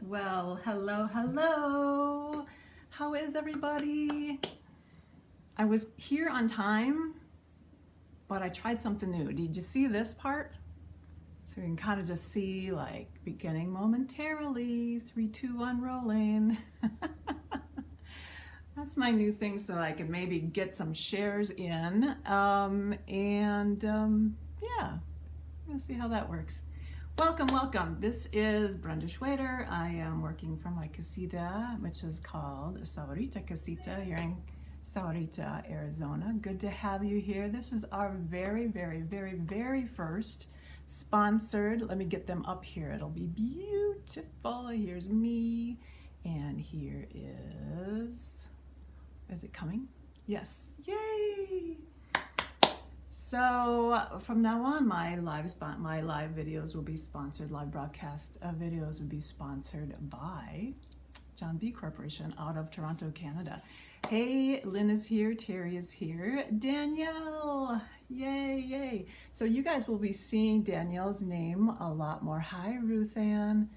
Well, hello. How is everybody? I was here on time, but I tried something new. Did you see this part? So you can kind of just see like beginning momentarily, 3, 2, 1, rolling. That's my new thing, so I can maybe get some shares in. Yeah, let's see how that works. Welcome. This is Brenda Schweder. I am working from my casita, which is called Sahuaritacasita here in Sahuarita, Arizona. Good to have you here. This is our very first sponsored. Let me get them up here. It'll be beautiful. Here's me, and here is it coming? Yes, yay! So from now on, my live videos will be sponsored. Live broadcast videos will be sponsored by John Bead Corporation out of Toronto, Canada. Hey, Lynn is here, Terry is here, Danielle, yay. So you guys will be seeing Danielle's name a lot more. Hi, Ruth Ann.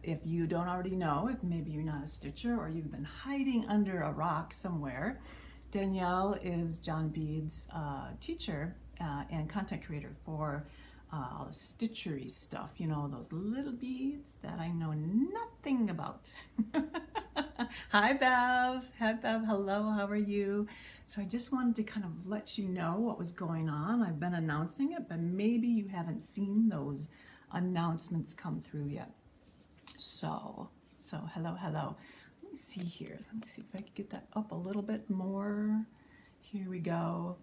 If you don't already know, if maybe you're not a stitcher or you've been hiding under a rock somewhere, Danielle is John Bead's teacher and content creator for all the stitchery stuff, you know, those little beads that I know nothing about. Hi Bev, hello, how are you? So I just wanted to kind of let you know what was going on. I've been announcing it, but maybe you haven't seen those announcements come through yet. So hello. Let me see here. Let me see if I can get that up a little bit more. Here we go.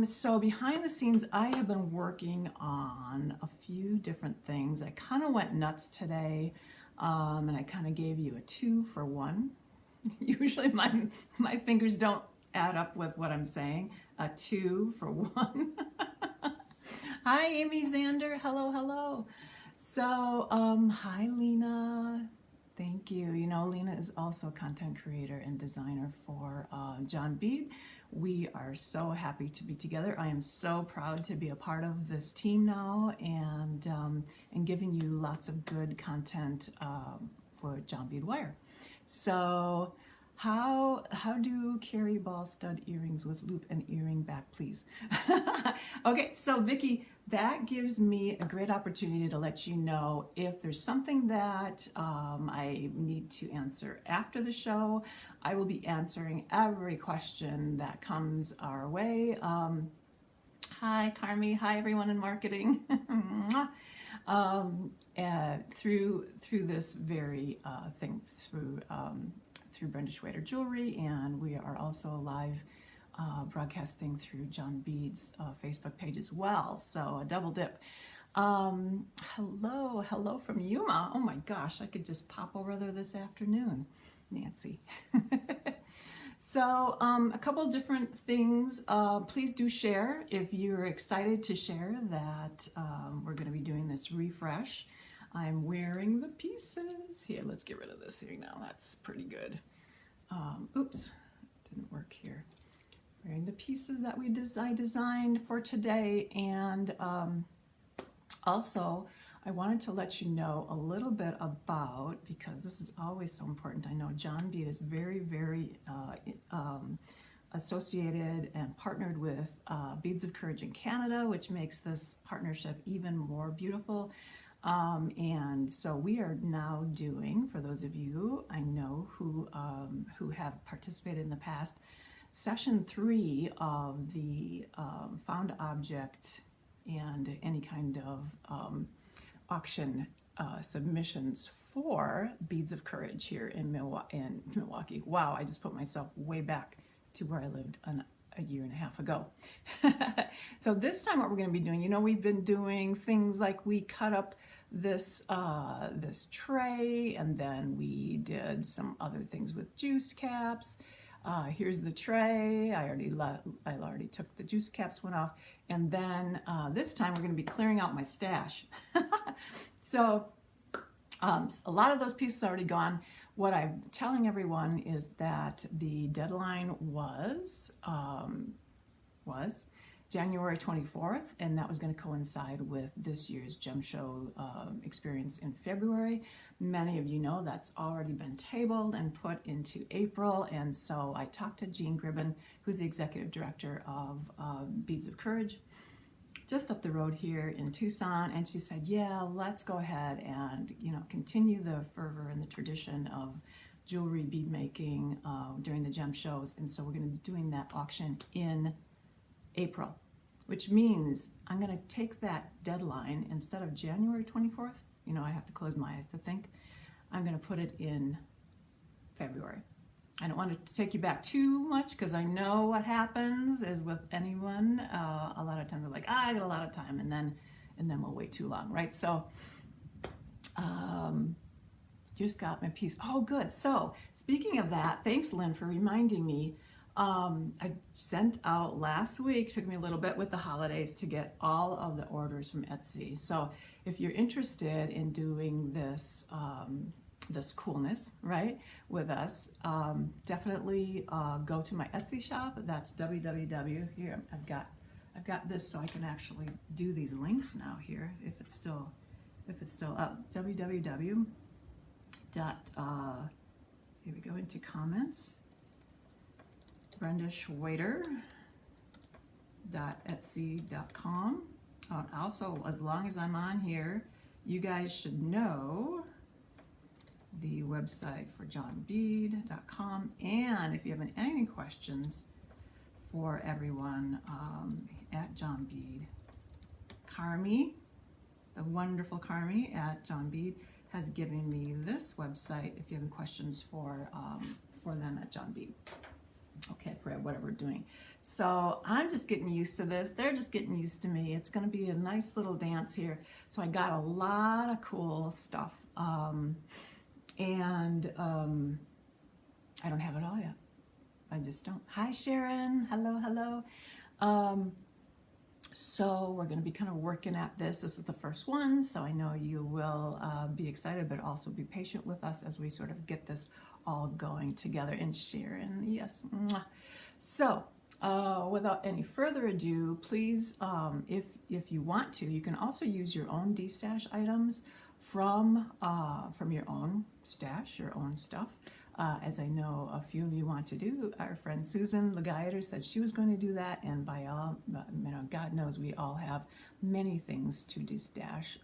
So behind the scenes, I have been working on a few different things. I kind of went nuts today, and I kind of gave you a 2 for 1. Usually my fingers don't add up with what I'm saying. A 2 for 1. Hi, Amy Zander. Hello. So, hi, Lena. Thank you. You know, Lena is also a content creator and designer for John Bead. We are so happy to be together. I am so proud to be a part of this team now and giving you lots of good content for John Bead Wire. So, how do carry ball stud earrings with loop and earring back, please? Okay, so Vicki, that gives me a great opportunity to let you know if there's something that I need to answer after the show. I will be answering every question that comes our way. Hi, Carmi. Hi, everyone in marketing. Through this very thing, through brendaschwederjewelry, and we are also live broadcasting through John Bead's Facebook page as well, so a double dip. Hello from Yuma. Oh my gosh, I could just pop over there this afternoon, Nancy. So a couple different things. Please do share if you're excited to share that we're going to be doing this refresh. I'm wearing the pieces. Here, let's get rid of this here now. That's pretty good. Oops, didn't work here. Wearing the pieces that I designed for today, and also I wanted to let you know a little bit about, because this is always so important. I know John Bead is very associated and partnered with Beads of Courage in Canada, which makes this partnership even more beautiful. And so we are now doing, for those of you I know who have participated in the past, session 3 of the found object and any kind of auction submissions for Beads of Courage here in Milwaukee. Wow, I just put myself way back to where I lived a year and a half ago. So this time what we're going to be doing, you know, we've been doing things like we cut up this tray, and then we did some other things with juice caps. Here's the tray. I already took the juice caps one off, and then this time we're going to be clearing out my stash. So a lot of those pieces are already gone. What I'm telling everyone is that the deadline was January 24th, and that was going to coincide with this year's gem show experience in February. Many of you know that's already been tabled and put into April, and so I talked to Jean Gribben, who's the executive director of Beads of Courage, just up the road here in Tucson, and she said, yeah, let's go ahead and, you know, continue the fervor and the tradition of jewelry bead making during the gem shows, and so we're going to be doing that auction in April, which means I'm going to take that deadline instead of January 24th. You know, I have to close my eyes to think. I'm going to put it in February. I don't want to take you back too much because I know what happens is with anyone. A lot of times they're like, I got a lot of time, and then we'll wait too long, right? So, just got my piece. Oh, good. So, speaking of that, thanks, Lynn, for reminding me. I sent out last week, took me a little bit with the holidays to get all of the orders from Etsy. So if you're interested in doing this, this coolness, right, with us, definitely go to my Etsy shop. That's www. Here, I've got this so I can actually do these links now here if it's still up. www. Here we go into comments. brendaschwederfound.etsy.com. Also, as long as I'm on here, you guys should know the website for johnbead.com. And if you have any questions for everyone, at JohnBead, Carmi, the wonderful Carmi at JohnBead, has given me this website if you have any questions for them at JohnBead. Okay, for whatever we're doing. So I'm just getting used to this. They're just getting used to me. It's going to be a nice little dance here. So I got a lot of cool stuff. I don't have it all yet. I just don't. Hi, Sharon. Hello, hello. So we're going to be kind of working at this. This is the first one, so I know you will be excited, but also be patient with us as we sort of get this all going together. And Sharon, yes. So without any further ado, please, if you want to, you can also use your own destash items from your own stash, your own stuff. As I know a few of you want to do. Our friend Susan Legaiter said she was going to do that, and by all, you know, God knows we all have many things to destash.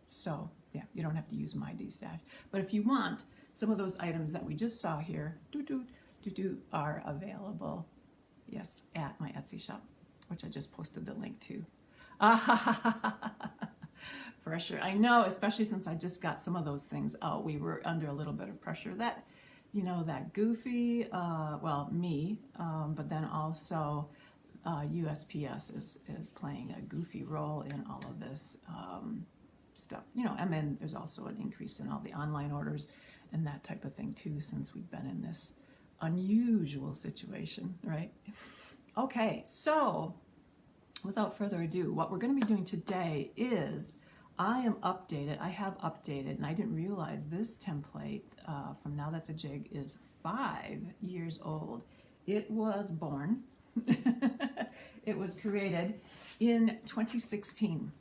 So yeah, you don't have to use my destash. But if you want, some of those items that we just saw here are available, yes, at my Etsy shop, which I just posted the link to. Pressure, I know, especially since I just got some of those things out. We were under a little bit of pressure. That, you know, that goofy, well, me, but then also USPS is playing a goofy role in all of this stuff. You know, and then there's also an increase in all the online orders and that type of thing too, since we've been in this unusual situation, right? Okay, so without further ado, what we're going to be doing today is I have updated, and I didn't realize this template from Now That's a Jig is 5 years old. It was born, it was created in 2016,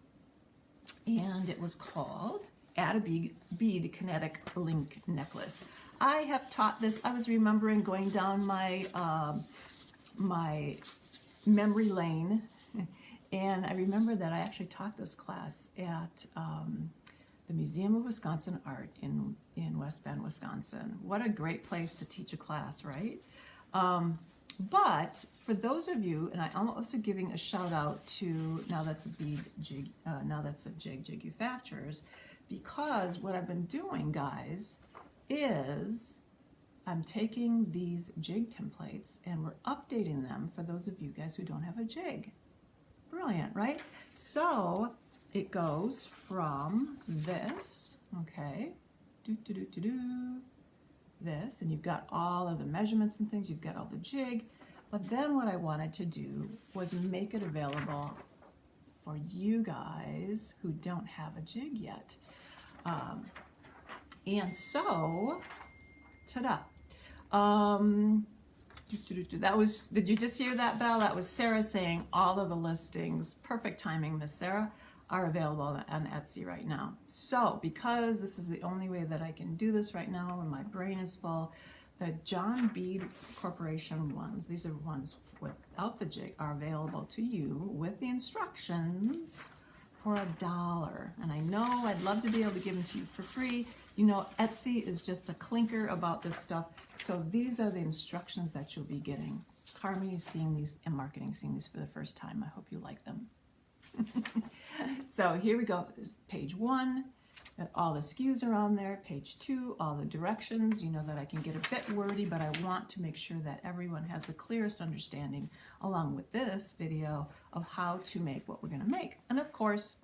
and it was called AddABead KineticLink necklace. I have taught this. I was remembering going down my my memory lane, and I remember that I actually taught this class at the Museum of Wisconsin Art in West Bend, Wisconsin. What a great place to teach a class, right? But for those of you, and I'm also giving a shout out to Now That's a Bead Jig, Now That's a Jig Jigufacturers, because what I've been doing, guys, is I'm taking these jig templates and we're updating them for those of you guys who don't have a jig. Brilliant, right? So it goes from this, okay, this, and you've got all of the measurements and things, you've got all the jig, but then what I wanted to do was make it available for you guys who don't have a jig yet. And so, ta-da. That was, did you just hear that bell? That was Sarah saying all of the listings, perfect timing, Miss Sarah, are available on Etsy right now. So because this is the only way that I can do this right now and my brain is full, the John Bead Corporation ones, these are ones without the jig, are available to you with the instructions for $1. And I know I'd love to be able to give them to you for free. You know, Etsy is just a clinker about this stuff. So these are the instructions that you'll be getting. Carmen is seeing these in marketing, seeing these for the first time. I hope you like them. So here we go. This is page 1. All the SKUs are on there. Page 2, all the directions. You know that I can get a bit wordy, but I want to make sure that everyone has the clearest understanding along with this video of how to make what we're going to make. And of course,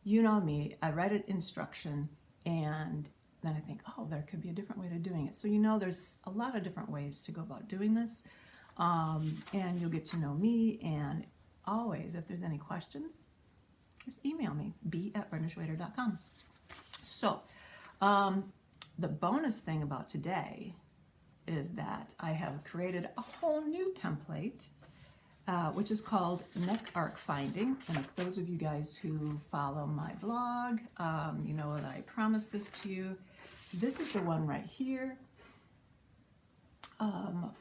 you know me, I read an instruction and then I think, oh, there could be a different way of doing it. So you know there's a lot of different ways to go about doing this. And you'll get to know me, and always, if there's any questions, just email me, b@brendaschweder.com. So, the bonus thing about today is that I have created a whole new template, which is called neck arc finding. And if those of you guys who follow my blog, you know that I promised this to you. This is the one right here.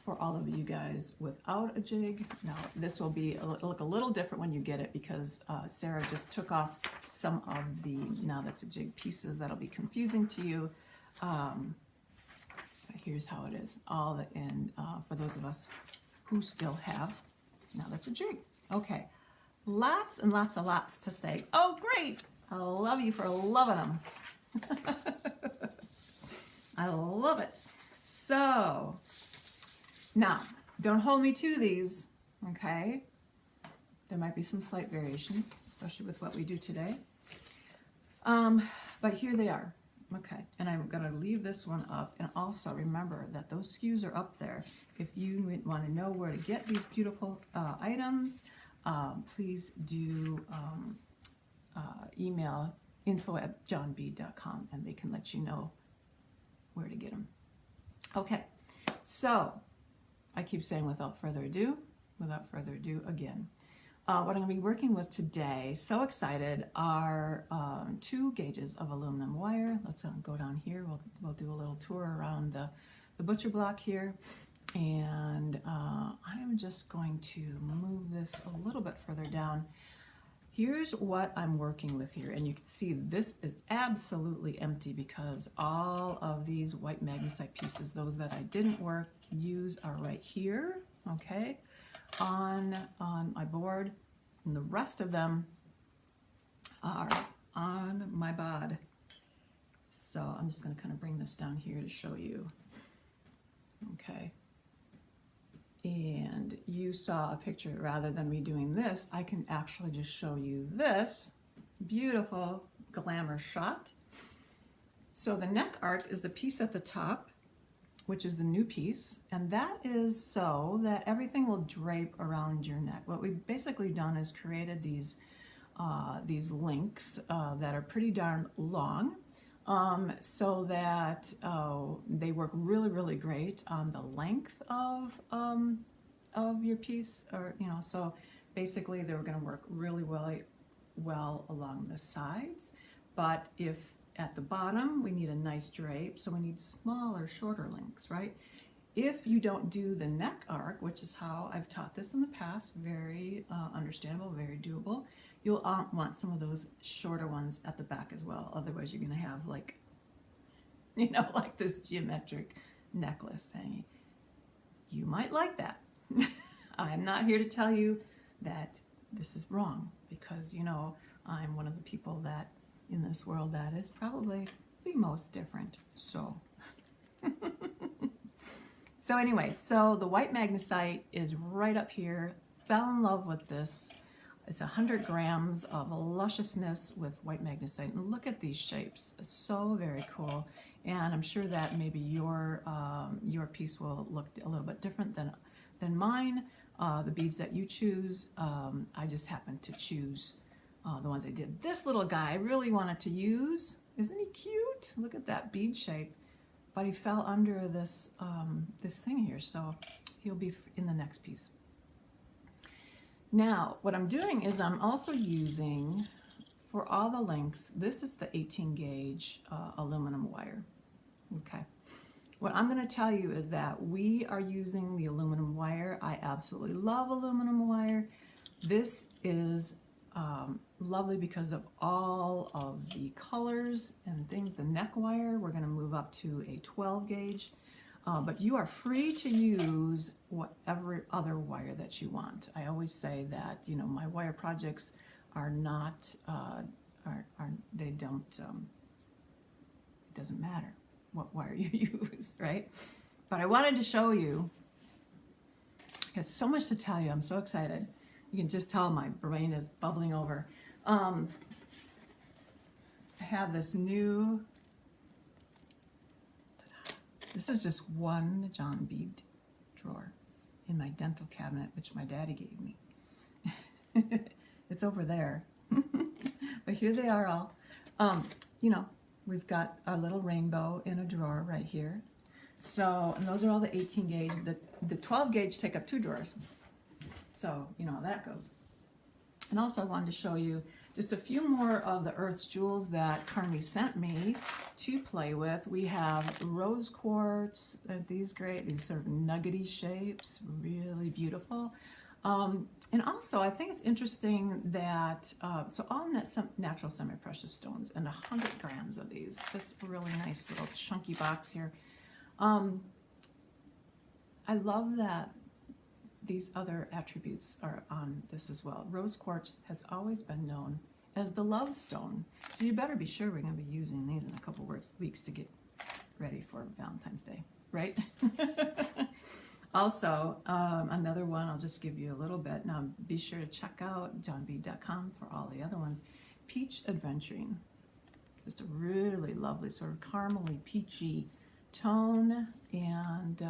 For all of you guys without a jig. Now this will be look a little different when you get it because Sarah just took off some of the, now that's a jig, pieces that'll be confusing to you. But here's how it is. All the end for those of us who still have, now that's a jig. Okay, lots and lots to say. Oh great, I love you for loving them. I love it. So now, don't hold me to these, okay? There might be some slight variations, especially with what we do today. But here they are, okay? And I'm gonna leave this one up, and also remember that those SKUs are up there. If you want to know where to get these beautiful items, please do email info@johnbead.com, and they can let you know where to get them. Okay, so I keep saying without further ado again. What I'm going to be working with today, so excited, are 2 gauges of aluminum wire. Let's go down here. We'll do a little tour around the butcher block here. And I'm just going to move this a little bit further down. Here's what I'm working with here, and you can see this is absolutely empty because all of these white magnesite pieces, those that I didn't use, are right here, okay, on my board, and the rest of them are on my bod. So I'm just going to kind of bring this down here to show you, okay. And you saw a picture. Rather than me doing this, I can actually just show you this beautiful glamour shot. So the neck arc is the piece at the top, which is the new piece, and that is so that everything will drape around your neck. What we've basically done is created these links that are pretty darn long, so that they work really great on the length of your piece, or so basically they're going to work really well along the sides. But if at the bottom we need a nice drape, so we need smaller, shorter links, right? If you don't do the neck arc, which is how I've taught this in the past, very understandable, very doable, you'll want some of those shorter ones at the back as well. Otherwise you're going to have like this geometric necklace hanging. You might like that. I'm not here to tell you that this is wrong, because I'm one of the people that in this world that is probably the most different. So anyway, so the white magnesite is right up here. Fell in love with this. It's 100 grams of lusciousness with white magnesite, and look at these shapes. It's so very cool. And I'm sure that maybe your piece will look a little bit different than mine. The beads that you choose, I just happened to choose the ones I did. This little guy I really wanted to use. Isn't he cute? Look at that bead shape. But he fell under this this thing here. So He'll be in the next piece. Now, what I'm doing is I'm also using, for all the links, this is the 18 gauge aluminum wire. Okay. What I'm going to tell you is that we are using the aluminum wire. I absolutely love aluminum wire. This is lovely because of all of the colors and things. The neck wire, we're going to move up to a 12 gauge. But you are free to use whatever other wire that you want. I always say that, you know, my wire projects are not, they don't, it doesn't matter what wire you use, right? But I wanted to show you, I got so much to tell you. I'm so excited. You can just tell my brain is bubbling over. I have this new, this is just one John Bead drawer in my dental cabinet, which my daddy gave me. It's over there. But here they are all. You know, we've got our little rainbow in a drawer right here. So, and those are all the 18 gauge. The 12 gauge take up 2 drawers. So, you know how that goes. And also I wanted to show you just a few more of the Earth's Jewels that Carmi sent me to play with. We have rose quartz, these great, these sort of nuggety shapes, really beautiful. And also I think it's interesting that, so all natural semi-precious stones and 100 grams of these, just a really nice little chunky box here. I love that these other attributes are on this as well. Rose quartz has always been known as the love stone. So you better be sure we're going to be using these in a couple weeks to get ready for Valentine's Day, right? Also, another one, I'll just give you a little bit. Now be sure to check out johnbead.com for all the other ones. Peach Adventuring. Just a really lovely sort of caramely peachy tone, and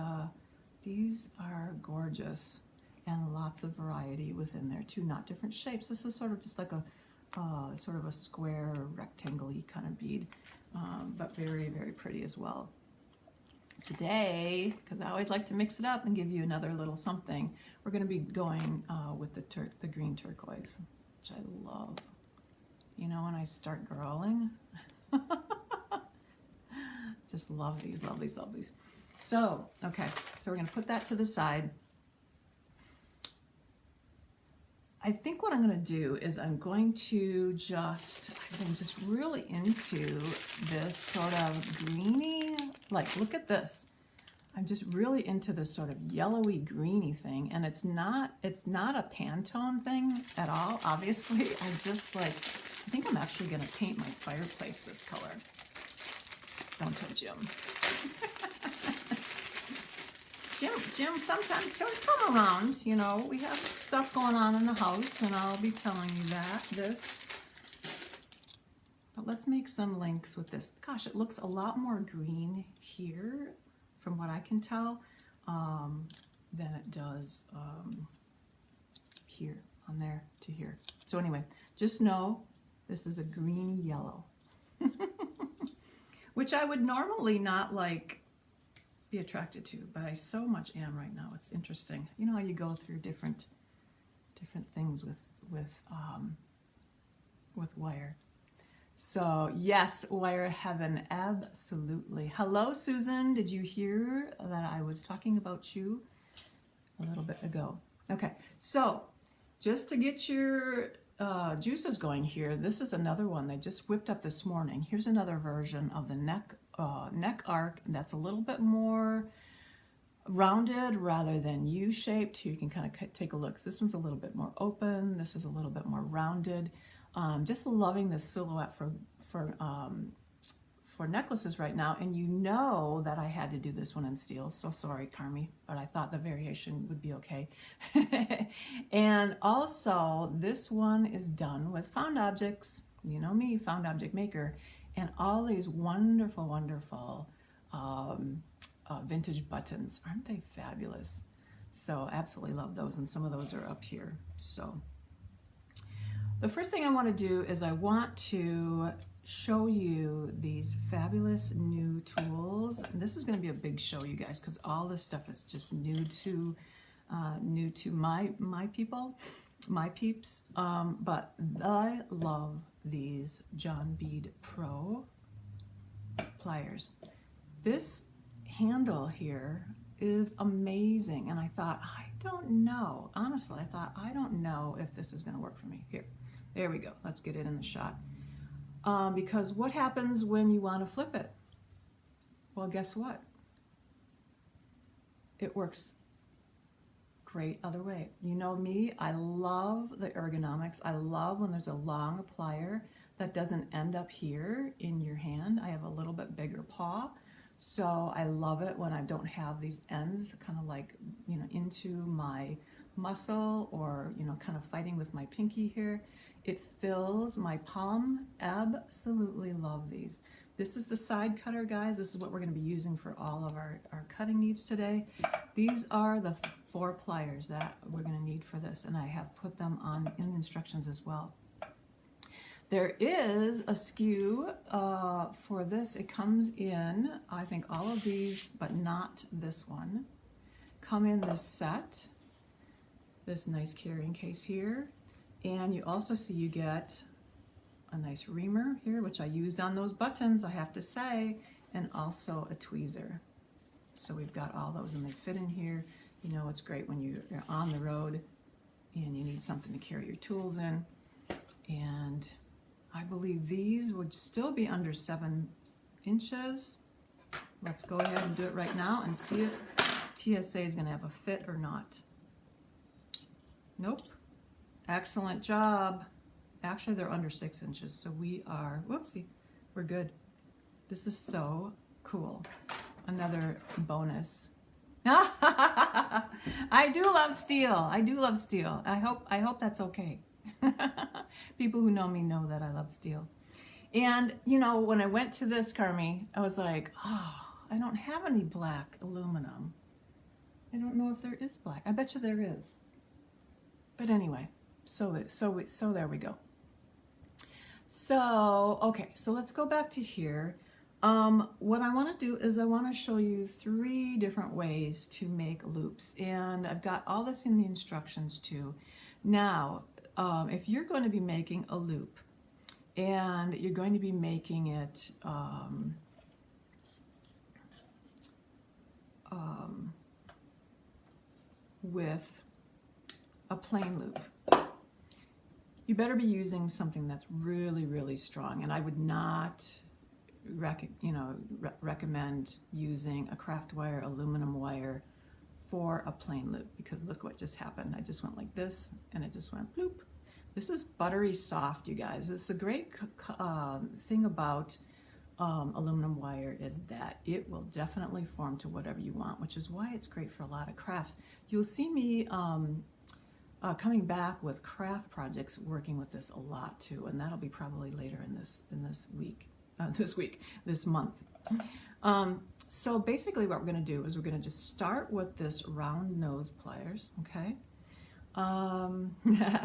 these are gorgeous and lots of variety within there too, not different shapes. This is sort of just like a sort of a square rectangle-y kind of bead, but very, very pretty as well. Today, because I always like to mix it up and give you another little something, we're going to be going with the green turquoise, which I love. You know, when I start growling, just love these, love these, love these. So, okay, so we're going to put that to the side. I think what I'm going to do is I'm going to just, I've been just really into this sort of greeny, like look at this. I'm just really into this sort of yellowy greeny thing, and it's not a Pantone thing at all, obviously. I just like, I think I'm actually going to paint my fireplace this color. Don't tell Jim. Jim, sometimes he'll come around, you know, we have stuff going on in the house, and I'll be telling you this. But let's make some links with this. Gosh, it looks a lot more green here, from what I can tell, than it does here, on there to here. So anyway, just know this is a greeny yellow, which I would normally not like be attracted to, but I so much am right now. It's interesting. You know how you go through different things with wire. So yes, wire heaven, absolutely. Hello, Susan. Did you hear that I was talking about you a little bit ago? Okay, so just to get your juices going here, this is another one they just whipped up this morning. Here's another version of the neck arc that's a little bit more rounded rather than U-shaped. Here you can kind of take a look. This one's a little bit more open. This is a little bit more rounded. Just loving this silhouette for necklaces right now. And you know that I had to do this one in steel. So sorry, Carmi, but I thought the variation would be okay. And also this one is done with found objects. You know me, found object maker. And all these wonderful, wonderful vintage buttons. Aren't they fabulous? So absolutely love those, and some of those are up here. So the first thing I want to do is I want to show you these fabulous new tools. this is going to be a big show, you guys, because all this stuff is just new to my people, my peeps. But I love these John Bead Pro pliers. This handle here is amazing, and I thought, I don't know, honestly, I thought, I don't know if this is going to work for me. Here, there we go. Let's get it in the shot. Because what happens when you want to flip it? Well, guess what? It works great other way. You know me, I love the ergonomics. I love when there's a long plier that doesn't end up here in your hand. I have a little bit bigger paw, so I love it when I don't have these ends kind of like, you know, into my muscle, or, you know, kind of fighting with my pinky here. It fills my palm. Absolutely love these. This is the side cutter, guys. This is what we're going to be using for all of our cutting needs today. These are the 4 pliers that we're going to need for this, and I have put them on in the instructions as well. There is a SKU for this. It comes in, I think all of these, but not this one, come in this set, this nice carrying case here. And you also see you get a nice reamer here, which I used on those buttons, I have to say, and also a tweezer. So we've got all those, and they fit in here. You know, it's great when you're on the road and you need something to carry your tools in. And I believe these would still be under 7 inches. Let's go ahead and do it right now and see if TSA is going to have a fit or not. Nope. Excellent job. Actually, they're under 6 inches, so we are, whoopsie, we're good. This is so cool. Another bonus. I do love steel. I do love steel. I hope that's okay. People who know me know that I love steel. And, you know, when I went to this, Carmi, I was like, oh, I don't have any black aluminum. I don't know if there is black. I bet you there is. But anyway, so there we go. So, okay, so let's go back to here. What I want to do is I want to show you 3 different ways to make loops, and I've got all this in the instructions too. Now, if you're going to be making a loop, and you're going to be making it with a plain loop, you better be using something that's really, really strong. And I would not recommend using a craft wire, aluminum wire for a plain loop, because look what just happened. I just went like this and it just went bloop. This is buttery soft, you guys. This is a great thing about aluminum wire, is that it will definitely form to whatever you want, which is why it's great for a lot of crafts. You'll see me coming back with craft projects, working with this a lot too, and that'll be probably later in this month. So basically what we're going to do is we're going to just start with this round nose pliers, okay?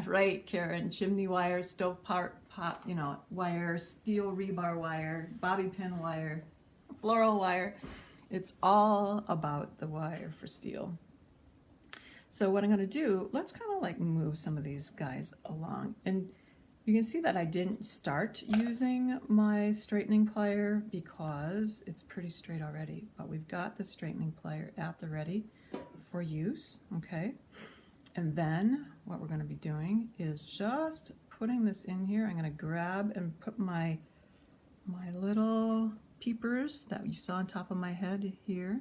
Right, Karen, chimney wire, stove pot, wire, steel rebar wire, bobby pin wire, floral wire. It's all about the wire for steel. So what I'm going to do, let's kind of like move some of these guys along. And you can see that I didn't start using my straightening plier because it's pretty straight already. But we've got the straightening plier at the ready for use, okay? And then what we're going to be doing is just putting this in here. I'm going to grab and put my little peepers that you saw on top of my head here.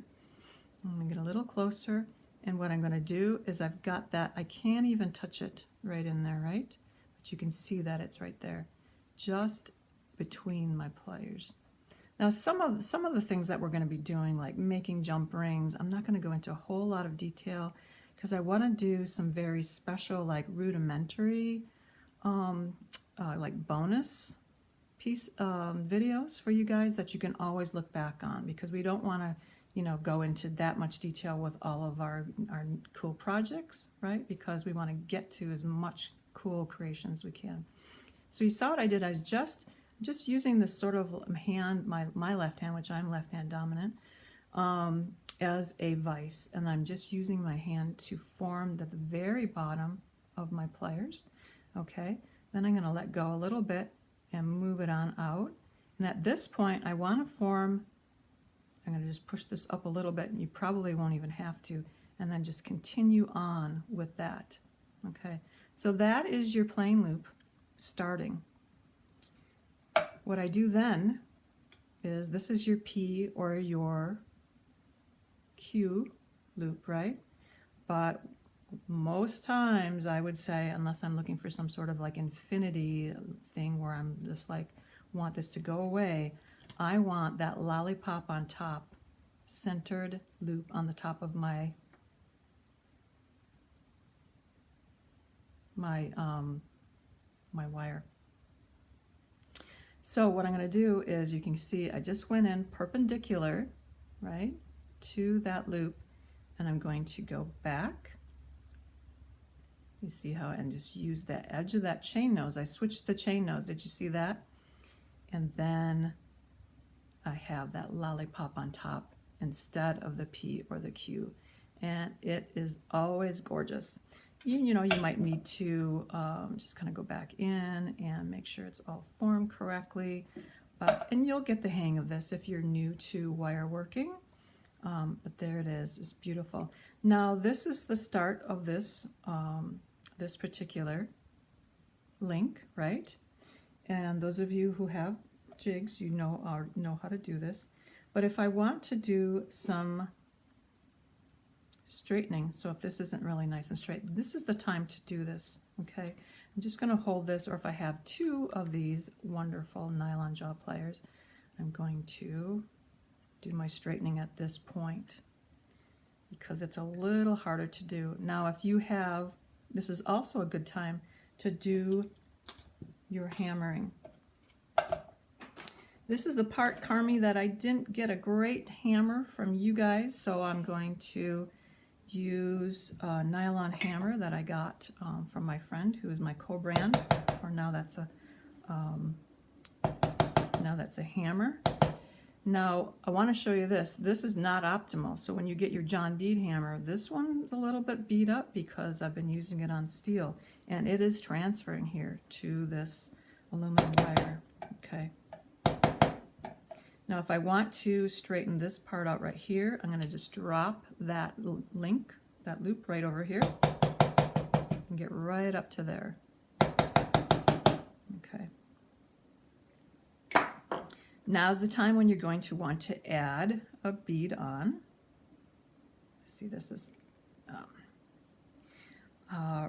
I'm going to get a little closer. And what I'm going to do is I've got that, I can't even touch it right in there, right? But you can see that it's right there, just between my pliers. Now some of the things that we're going to be doing, like making jump rings, I'm not going to go into a whole lot of detail because I want to do some very special, like rudimentary, like bonus piece videos for you guys that you can always look back on, because we don't want to go into that much detail with all of our cool projects, right? Because we want to get to as much cool creation as we can. So you saw what I did. I was just using this sort of hand, my left hand, which I'm left hand dominant, as a vise, and I'm just using my hand to form the very bottom of my pliers. Okay, then I'm going to let go a little bit and move it on out. And at this point, I want to form, I'm going to just push this up a little bit, and you probably won't even have to, and then just continue on with that. Okay, so that is your plain loop starting. What I do then is, this is your P or your Q loop, right? But most times I would say, unless I'm looking for some sort of like infinity thing where I'm just like, want this to go away, I want that lollipop on top, centered loop on the top of my wire. So what I'm going to do is, you can see I just went in perpendicular, right, to that loop, and I'm going to go back. You see how, and just use the edge of that chain nose. I switched the chain nose. Did you see that? And then I have that lollipop on top instead of the P or the Q. And it is always gorgeous. You know, you might need to just kind of go back in and make sure it's all formed correctly. And you'll get the hang of this if you're new to wire working. But there it is. It's beautiful. Now, this is the start of this, this particular link, right? And those of you who have jigs, you know how to do this. But if I want to do some straightening, so if this isn't really nice and straight, this is the time to do this. Okay, I'm just going to hold this, or if I have two of these wonderful nylon jaw pliers, I'm going to do my straightening at this point, because it's a little harder to do. Now, if you have, this is also a good time to do your hammering. This is the part, Carmi, that I didn't get a great hammer from you guys, so I'm going to use a nylon hammer that I got from my friend, who is my co-brand. For now, that's a hammer. Now, I want to show you this. This is not optimal. So when you get your John Bead hammer, this one's a little bit beat up because I've been using it on steel, and it is transferring here to this aluminum wire. Okay. Now, if I want to straighten this part out right here, I'm going to just drop that link, that loop right over here, and get right up to there. Okay. Now's the time when you're going to want to add a bead on. See, this is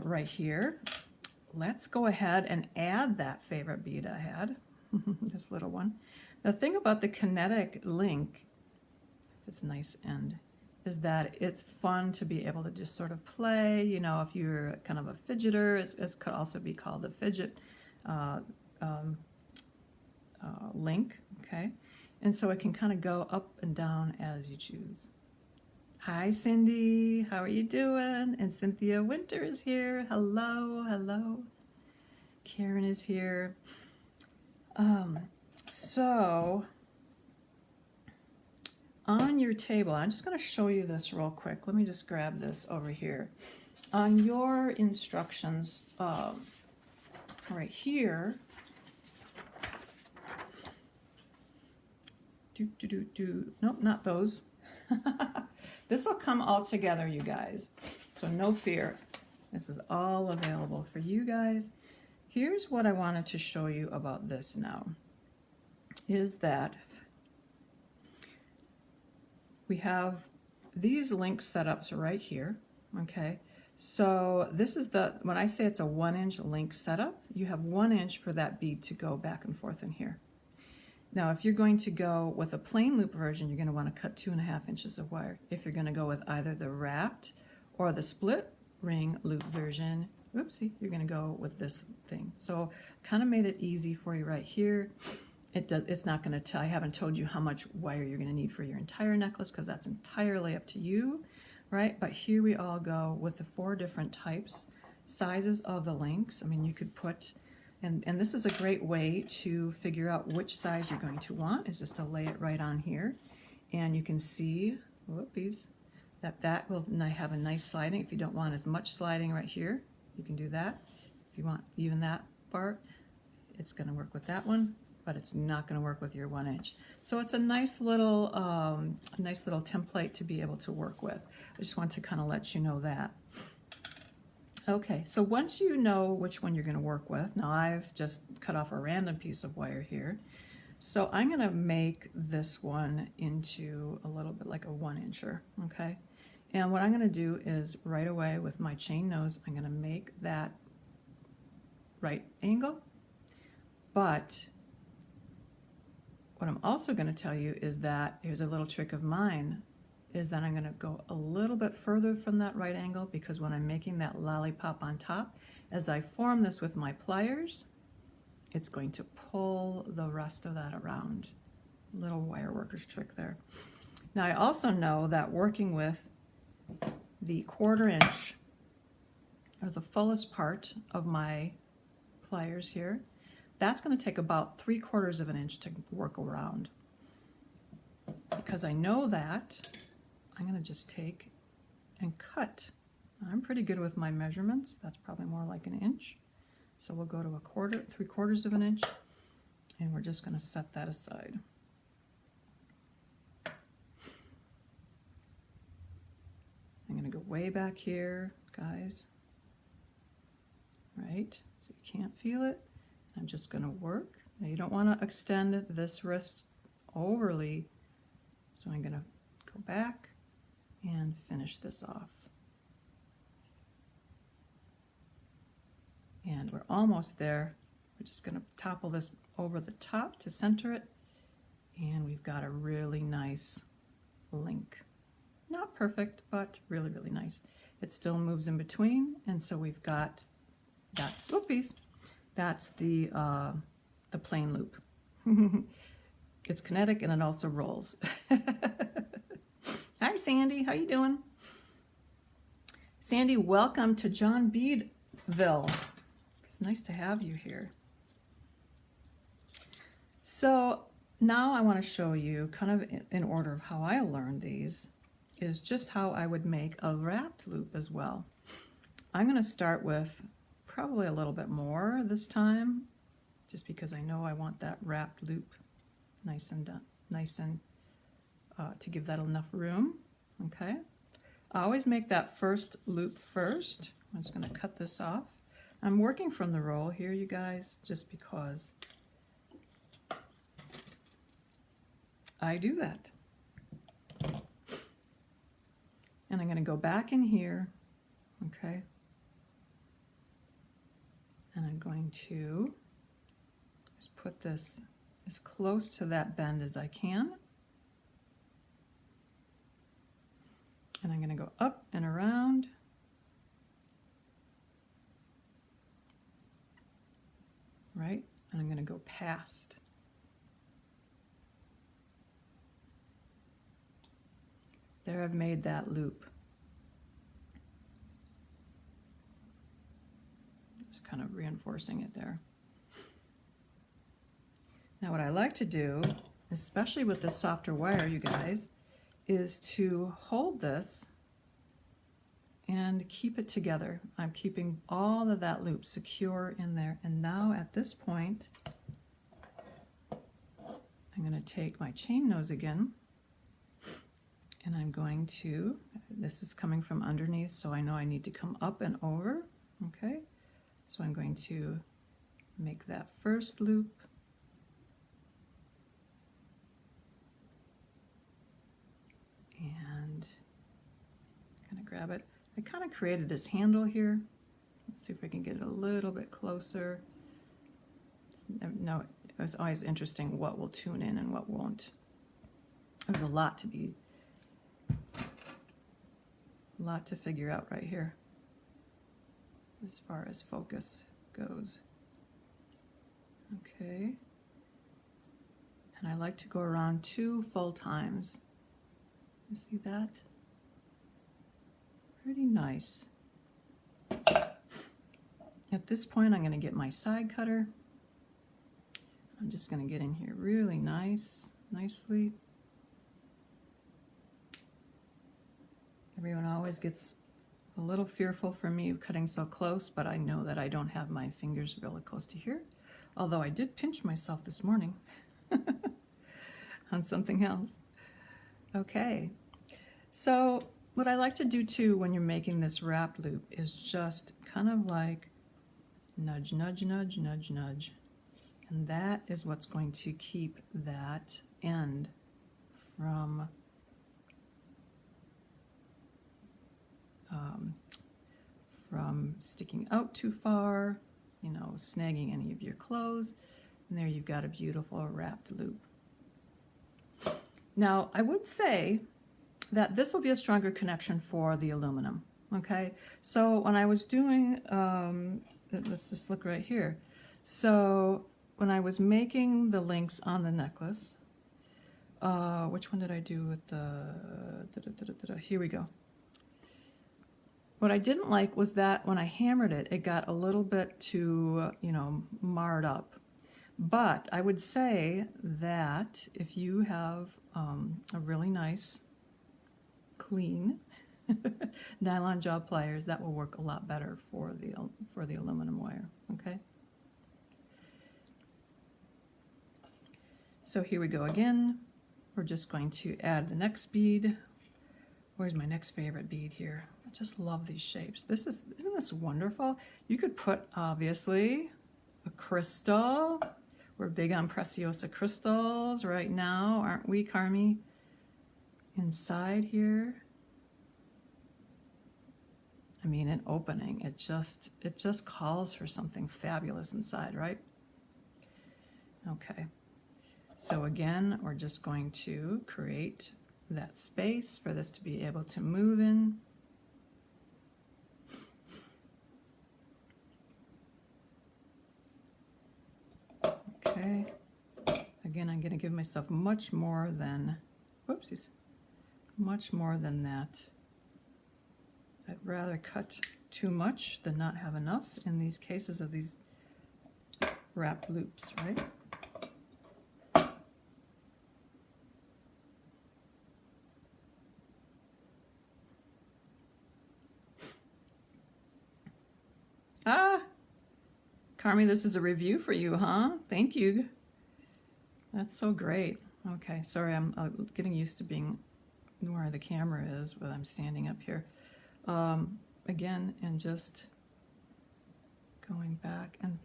right here. Let's go ahead and add that favorite bead I had, this little one. The thing about the KineticLink, if it's a nice end, is that it's fun to be able to just sort of play. You know, if you're kind of a fidgeter, it could also be called a fidget link, okay? And so it can kind of go up and down as you choose. Hi, Cindy, how are you doing? And Cynthia Winter is here. Hello, hello. Karen is here. So on your table, I'm just going to show you this real quick. Let me just grab this over here. On your instructions, right here, nope, not those. This will come all together, you guys. So no fear. This is all available for you guys. Here's what I wanted to show you about this now, is that we have these link setups right here, okay? So this is the, when I say it's a 1-inch link setup, you have 1 inch for that bead to go back and forth in here. Now, if you're going to go with a plain loop version, you're going to want to cut 2.5 inches of wire. If you're going to go with either the wrapped or the split ring loop version, whoopsie, you're going to go with this thing. So kind of made it easy for you right here. It's not going to tell, I haven't told you how much wire you're going to need for your entire necklace, because that's entirely up to you, right? But here we all go with the 4 different types, sizes of the links. I mean, you could put, and this is a great way to figure out which size you're going to want, is just to lay it right on here. And you can see, whoopies, that will have a nice sliding. If you don't want as much sliding right here, you can do that. If you want even that far, it's going to work with that one, but it's not going to work with your 1 inch. So it's a nice little template to be able to work with. I just want to kind of let you know that. Okay, so once you know which one you're going to work with, now I've just cut off a random piece of wire here. So I'm going to make this one into a little bit like a 1 incher, okay? And what I'm going to do is right away with my chain nose, I'm going to make that right angle. But what I'm also going to tell you is that here's a little trick of mine, is that I'm going to go a little bit further from that right angle, because when I'm making that lollipop on top, as I form this with my pliers, it's going to pull the rest of that around. Little wire worker's trick there. Now I also know that working with the 1/4 inch, or the fullest part of my pliers here, that's going to take about 3/4 of an inch to work around. Because I know that, I'm going to just take and cut. I'm pretty good with my measurements. That's probably more like an inch. So we'll go to 3/4 of an inch, and we're just going to set that aside. I'm going to go way back here, guys. Right? So you can't feel it. I'm just going to work. Now you don't want to extend this wrist overly, so I'm going to go back and finish this off. And we're almost there. We're just going to topple this over the top to center it, and we've got a really nice link. Not perfect, but really, really nice. It still moves in between, and so we've got, that's, whoopies, that's the plain loop. It's kinetic and it also rolls. Hi Sandy, how you doing? Sandy, welcome to John Beadville. It's nice to have you here. So now I want to show you, kind of in order of how I learned these, is just how I would make a wrapped loop as well. I'm going to start with probably a little bit more this time, just because I know I want that wrapped loop nice and done, to give that enough room. Okay, I always make that first loop first. I'm just going to cut this off. I'm working from the roll here, you guys, just because I do that. And I'm going to go back in here, okay, and I'm going to just put this as close to that bend as I can. And I'm going to go up and around. Right? And I'm going to go past. There, I've made that loop. Just kind of reinforcing it there. Now what I like to do, especially with this softer wire, you guys, is to hold this and keep it together. I'm keeping all of that loop secure in there. And now at this point, I'm going to take my chain nose again, and I'm going to, this is coming from underneath, so I know I need to come up and over, okay? So I'm going to make that first loop. And kind of grab it. I kind of created this handle here. Let's see if I can get it a little bit closer. No, it's always interesting what will tune in and what won't. There's a lot to figure out right here as far as focus goes. Okay. And I like to go around 2 full times. You see that? Pretty nice. At this point, I'm going to get my side cutter. I'm just going to get in here really nicely. Everyone always gets a little fearful for me cutting so close, but I know that I don't have my fingers really close to here. Although I did pinch myself this morning on something else. Okay, so what I like to do too when you're making this wrap loop is just kind of like nudge, nudge, nudge, nudge, nudge. And that is what's going to keep that end from sticking out too far, you know, snagging any of your clothes. And there you've got a beautiful wrapped loop. Now, I would say that this will be a stronger connection for the aluminum, okay? So when I was doing, let's just look right here. So when I was making the links on the necklace, which one did I do with the, here we go. What I didn't like was that when I hammered it, it got a little bit too, you know, marred up. But I would say that if you have a really nice, clean nylon jaw pliers, that will work a lot better for the aluminum wire, okay? So here we go again. We're just going to add the next bead. Where's my next favorite bead here? I just love these shapes. Isn't this wonderful? You could put, obviously, a crystal. We're big on Preciosa crystals right now, aren't we, Carmi? Inside here. I mean, an opening. It just calls for something fabulous inside, right? Okay. So again, we're just going to create that space for this to be able to move in. Okay. Again, I'm going to give myself much more than, whoopsies, much more than that. I'd rather cut too much than not have enough in these cases of these wrapped loops, right? Ah, Carmi, this is a review for you, huh? Thank you. That's so great. Okay, sorry, I'm getting used to being where the camera is, but I'm standing up here. Again, and just going back and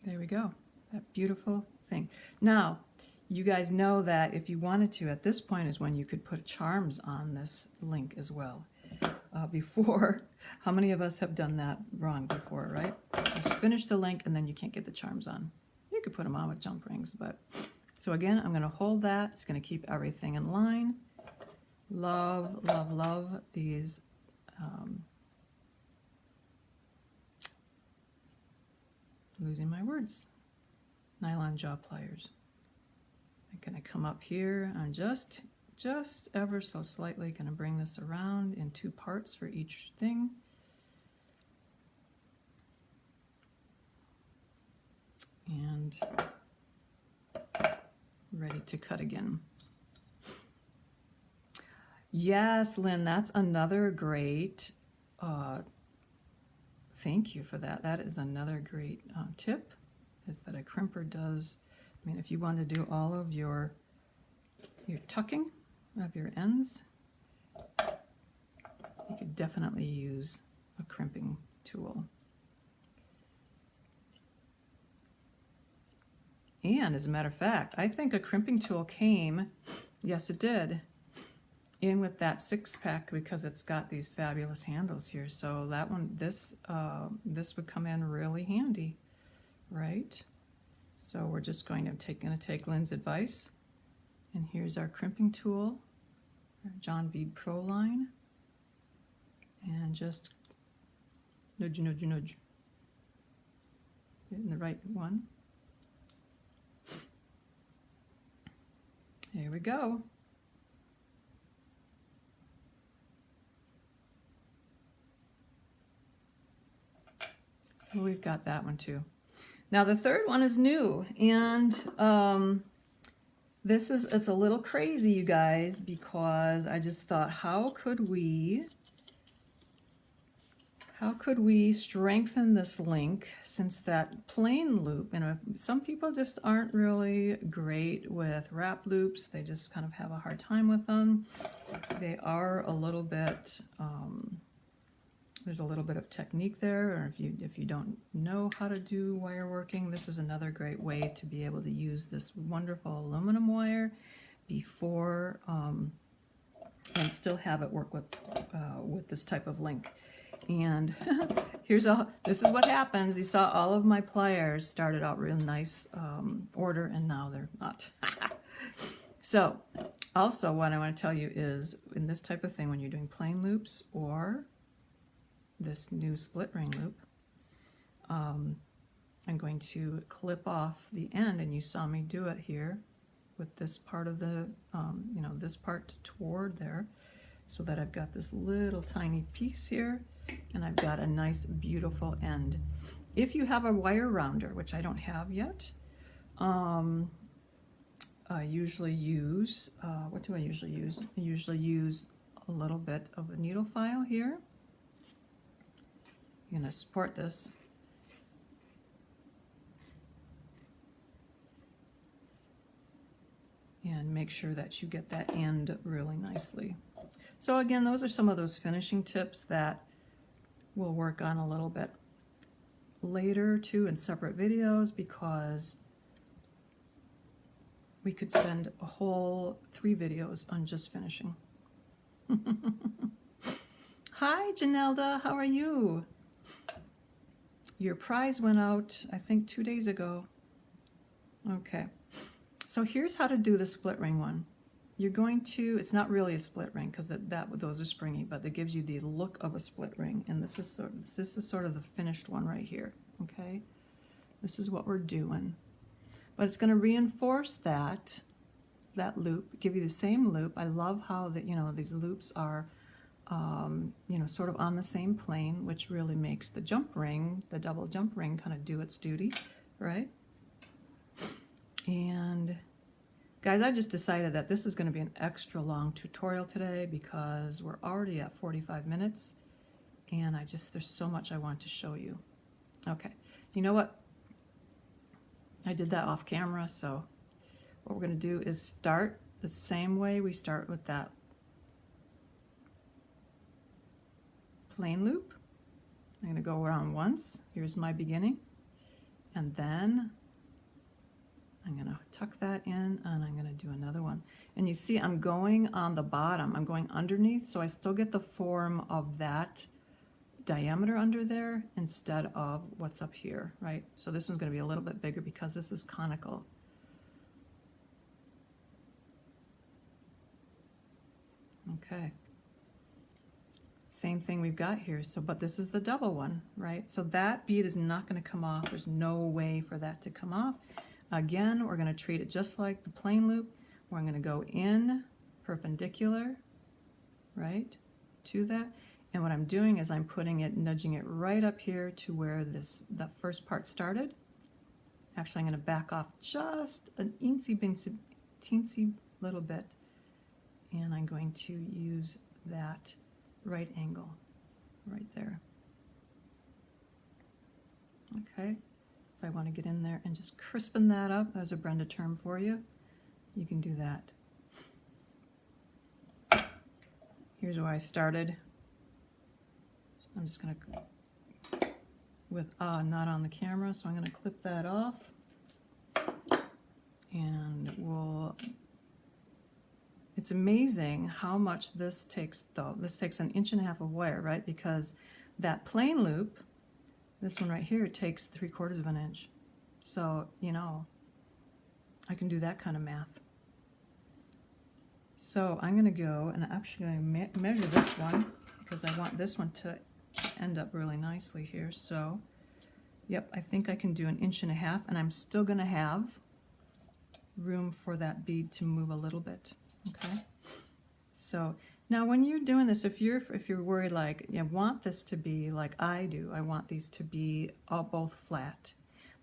there we go. That beautiful thing. Now, you guys know that if you wanted to, at this point is when you could put charms on this link as well. Before, how many of us have done that wrong before, right? Just finish the link and then you can't get the charms on. You could put them on with jump rings, but so again, I'm going to hold that. It's going to keep everything in line. Love, love, love these losing my words. Nylon jaw pliers. I'm going to come up here and just ever so slightly going to bring this around in 2 parts for each thing. And ready to cut again. Yes, Lynn, that's another great, thank you for that. That is another great tip, is that a crimper does, I mean, if you want to do all of your tucking of your ends, you could definitely use a crimping tool. And as a matter of fact, I think a crimping tool came, yes it did, in with that 6-pack because it's got these fabulous handles here. So that one, this would come in really handy, right? So we're just going to take Lynn's advice. And here's our crimping tool, our John Bead Pro line. And just nudge, nudge, nudge. Getting the right one. Here we go. So we've got that one too. Now the third one is new, and it's a little crazy, you guys, because I just thought, how could we strengthen this link, since that plain loop, you know, some people just aren't really great with wrap loops. They just kind of have a hard time with them. They are a little bit, there's a little bit of technique there, or if you don't know how to do wire working, this is another great way to be able to use this wonderful aluminum wire before, and still have it work with this type of link. And this is what happens. You saw all of my pliers started out real nice order, and now they're not. So also what I want to tell you is, in this type of thing, when you're doing plain loops or this new split ring loop, I'm going to clip off the end, and you saw me do it here with this part of the, you know, this part toward there, so that I've got this little tiny piece here, and I've got a nice beautiful end. If you have a wire rounder, which I don't have yet, I usually use, what do I usually use? I usually use a little bit of a needle file here. I'm going to support this. And make sure that you get that end really nicely. So again, those are some of those finishing tips that we'll work on a little bit later too, in separate videos, because we could spend a whole 3 videos on just finishing. Hi, Janelda, how are you? Your prize went out, I think, 2 days ago. Okay, so here's how to do the split ring one. You're going to, it's not really a split ring because those are springy, but it gives you the look of a split ring, and this is sort of the finished one right here. Okay, this is what we're doing, but it's going to reinforce that loop, give you the same loop. I love how that, you know, these loops are, you know, sort of on the same plane, which really makes the jump ring, the double jump ring, kind of do its duty, right? And guys, I just decided that this is going to be an extra long tutorial today because we're already at 45 minutes, and there's so much I want to show you. Okay, you know what? I did that off camera, so what we're going to do is start the same way we start with that plain loop. I'm going to go around once. Here's my beginning, and then I'm going to tuck that in, and I'm going to do another one. And you see I'm going on the bottom, I'm going underneath, so I still get the form of that diameter under there instead of what's up here, right? So this one's going to be a little bit bigger because this is conical. Okay. Same thing we've got here, so but this is the double one, right? So that bead is not going to come off. There's no way for that to come off. Again, we're going to treat it just like the plain loop, where I'm going to go in perpendicular, right, to that. And what I'm doing is I'm putting it, nudging it right up here to where that first part started. Actually, I'm going to back off just an teensy little bit, and I'm going to use that right angle right there. Okay. If I want to get in there and just crispen that up, there's a Brenda term for you. You can do that. Here's where I started. I'm just going to, not on the camera, so I'm going to clip that off. And it's amazing how much this takes though. This takes 1.5 inches of wire, right? Because that plain loop, this one right here, takes 3/4 of an inch. So, you know, I can do that kind of math. So I'm going to go and actually measure this one because I want this one to end up really nicely here. So, yep, I think I can do 1.5 inches, and I'm still going to have room for that bead to move a little bit. Okay. So now when you're doing this, if you're worried, like, you want this to be like I do, I want these to be all both flat.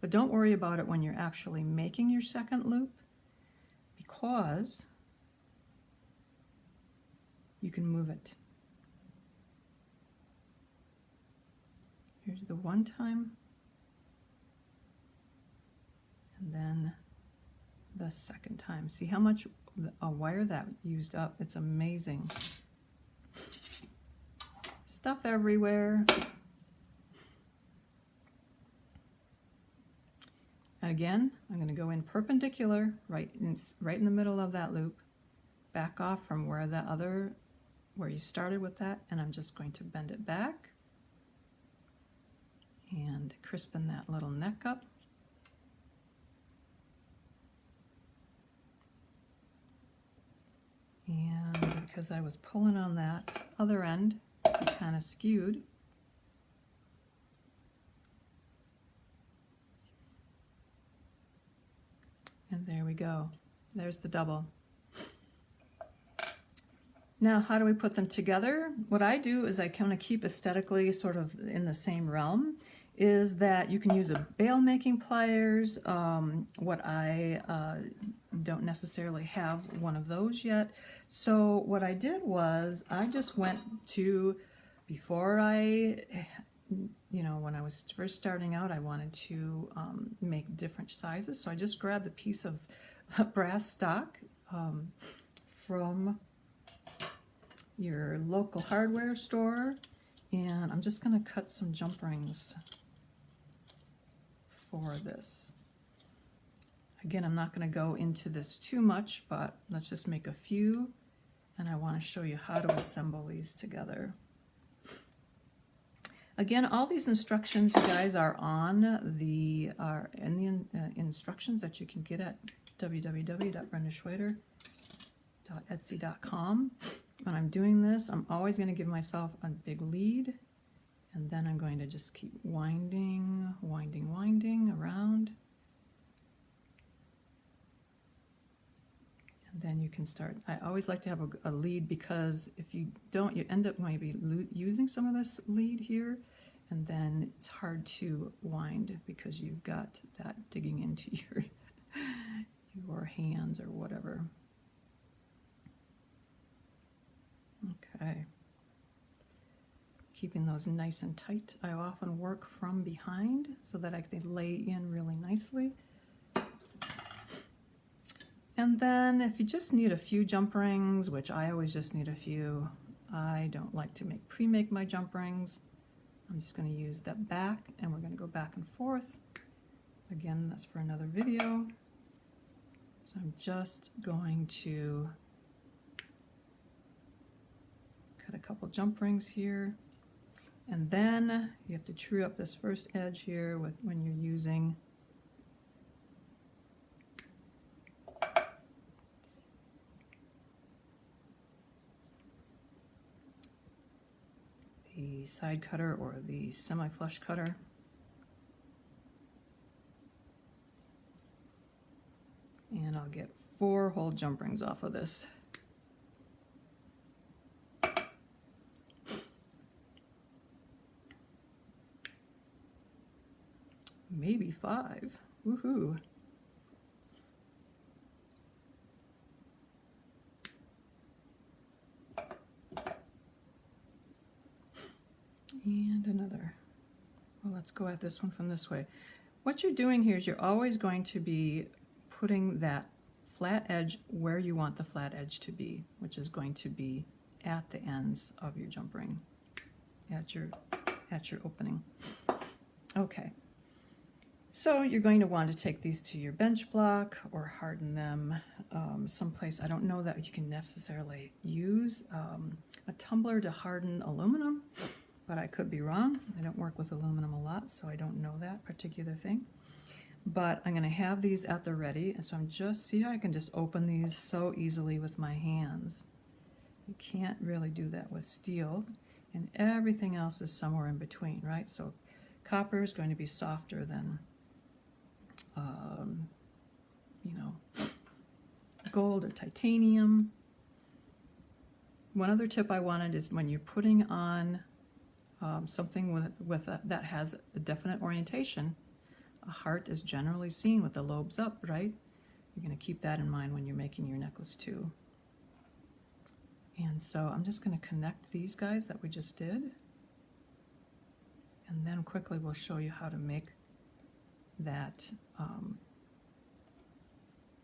But don't worry about it when you're actually making your second loop, because you can move it. Here's the one time, and then the second time. See how much a wire that used up? It's amazing. Stuff everywhere. And again, I'm going to go in perpendicular, right in the middle of that loop, back off from where you started with that, and I'm just going to bend it back and crispen that little neck up. And because I was pulling on that other end, it kind of skewed. And there we go. There's the double. Now, how do we put them together? What I do is I kind of keep aesthetically sort of in the same realm, is that you can use a bail making pliers. What I don't necessarily have one of those yet. So what I did was I just went to, before I, when I was first starting out, I wanted to make different sizes. So I just grabbed a piece of brass stock from your local hardware store, and I'm just going to cut some jump rings for this. Again, I'm not going to go into this too much, but let's just make a few, and I want to show you how to assemble these together. Again, all these instructions, you guys, are in the instructions that you can get at www.brendaschwederjewelry.etsy.com. When I'm doing this, I'm always going to give myself a big lead, and then I'm going to just keep winding around. And then you can start. I always like to have a lead, because if you don't, you end up maybe using some of this lead here, and then it's hard to wind because you've got that digging into your hands or whatever. Okay. Keeping those nice and tight. I often work from behind so that I can lay in really nicely. And then if you just need a few jump rings, which I always just need a few, I don't like to pre-make my jump rings. I'm just going to use that back, and we're going to go back and forth. Again, that's for another video. So I'm just going to cut a couple jump rings here. And then you have to true up this first edge here when you're using the side cutter or the semi-flush cutter. And I'll get 4 whole jump rings off of this. Maybe 5. Woohoo. And another. Well, let's go at this one from this way. What you're doing here is you're always going to be putting that flat edge where you want the flat edge to be, which is going to be at the ends of your jump ring, at your opening. Okay. So you're going to want to take these to your bench block or harden them someplace. I don't know that you can necessarily use a tumbler to harden aluminum, but I could be wrong. I don't work with aluminum a lot, so I don't know that particular thing. But I'm going to have these at the ready, and so see how I can just open these so easily with my hands. You can't really do that with steel, and everything else is somewhere in between, right? So copper is going to be softer than gold or titanium. One other tip I wanted is when you're putting on something that has a definite orientation, a heart is generally seen with the lobes up, right? You're going to keep that in mind when you're making your necklace too. And so I'm just going to connect these guys that we just did. And then quickly we'll show you how to make that